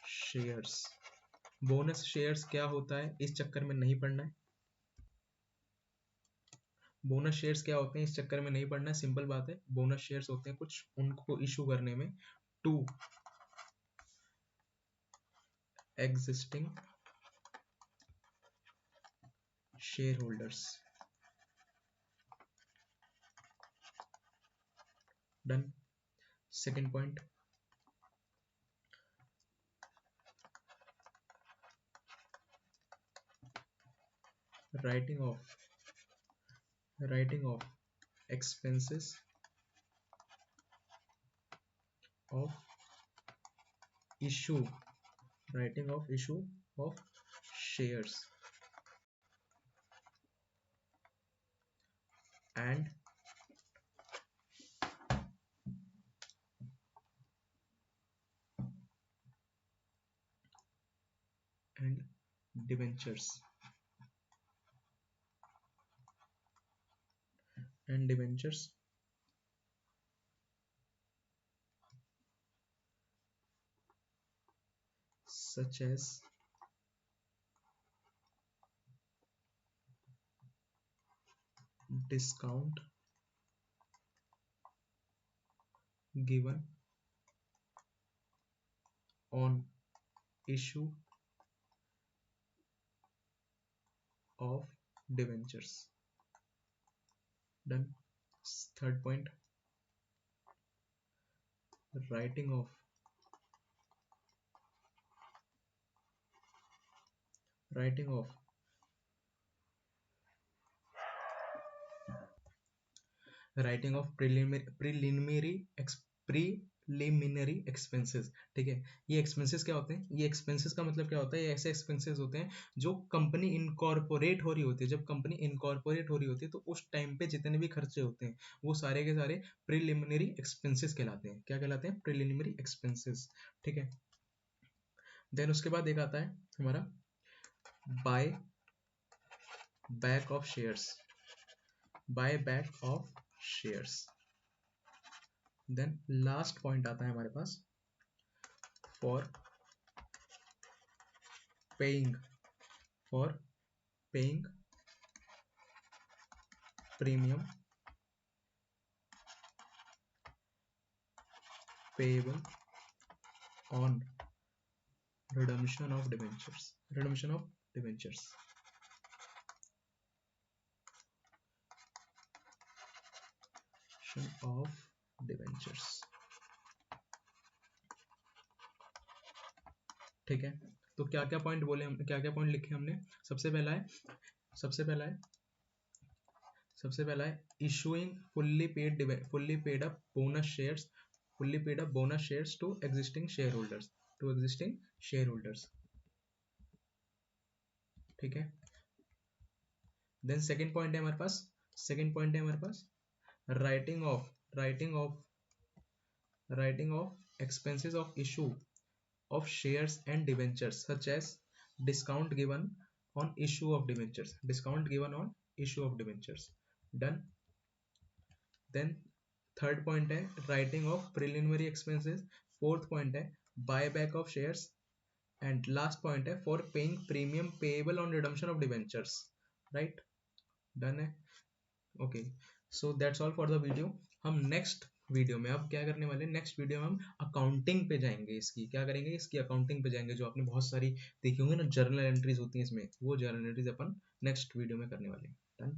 shares. Bonus shares क्या होता है इस चक्कर में नहीं पढ़ना है। बोनस शेयर्स क्या होते हैं इस चक्कर में नहीं पढ़ना है, सिंपल बात है। बोनस शेयर्स होते हैं कुछ उनको इशू करने में to existing share holders. Done. Second point, writing of expenses of issue, writing of issue of shares and debentures such as discount given on issue of debentures. Done. Third point, writing of preliminary expenses. ठीक है, ये expenses क्या होते हैं, ये expenses का मतलब क्या होता है, ये ऐसे एक्सपेंसेस होते हैं जो कंपनी इनकॉर्पोरेट हो रही होती है। जब कंपनी इनकॉर्पोरेट हो रही होती है तो उस टाइम पे जितने भी खर्चे होते हैं वो सारे के सारे प्रीलिमिनरी एक्सपेंसेस कहलाते हैं। क्या कहलाते हैं? Preliminary expenses. ठीक है, देन उसके बाद एक आता है हमारा buy back of shares. Buy back of shares. Then last point आता है हमारे पास for paying premium payable on redemption of debentures. ठीक है, तो क्या क्या पॉइंट बोले हमने, क्या क्या पॉइंट लिखे हमने। सबसे पहला है issuing fully paid up bonus shares to existing share holders. ठीक है, देन सेकंड पॉइंट है हमारे पास writing off expenses of issue of shares and debentures such as discount given on issue of debentures. Done. Then third point है writing of preliminary expenses. Fourth point है buyback of shares. And last point है for paying premium payable on redemption of debentures. Right? Done है. Okay, so that's all for the video. हम next video में अब क्या करने वाले हैं, नेक्स्ट वीडियो में हम अकाउंटिंग पे जाएंगे। इसकी क्या करेंगे, इसकी अकाउंटिंग पे जाएंगे। जो आपने बहुत सारी देखी होंगी ना जर्नल एंट्रीज होती हैं इसमें, वो जर्नल एंट्रीज अपन नेक्स्ट वीडियो में करने वाले हैं। डन।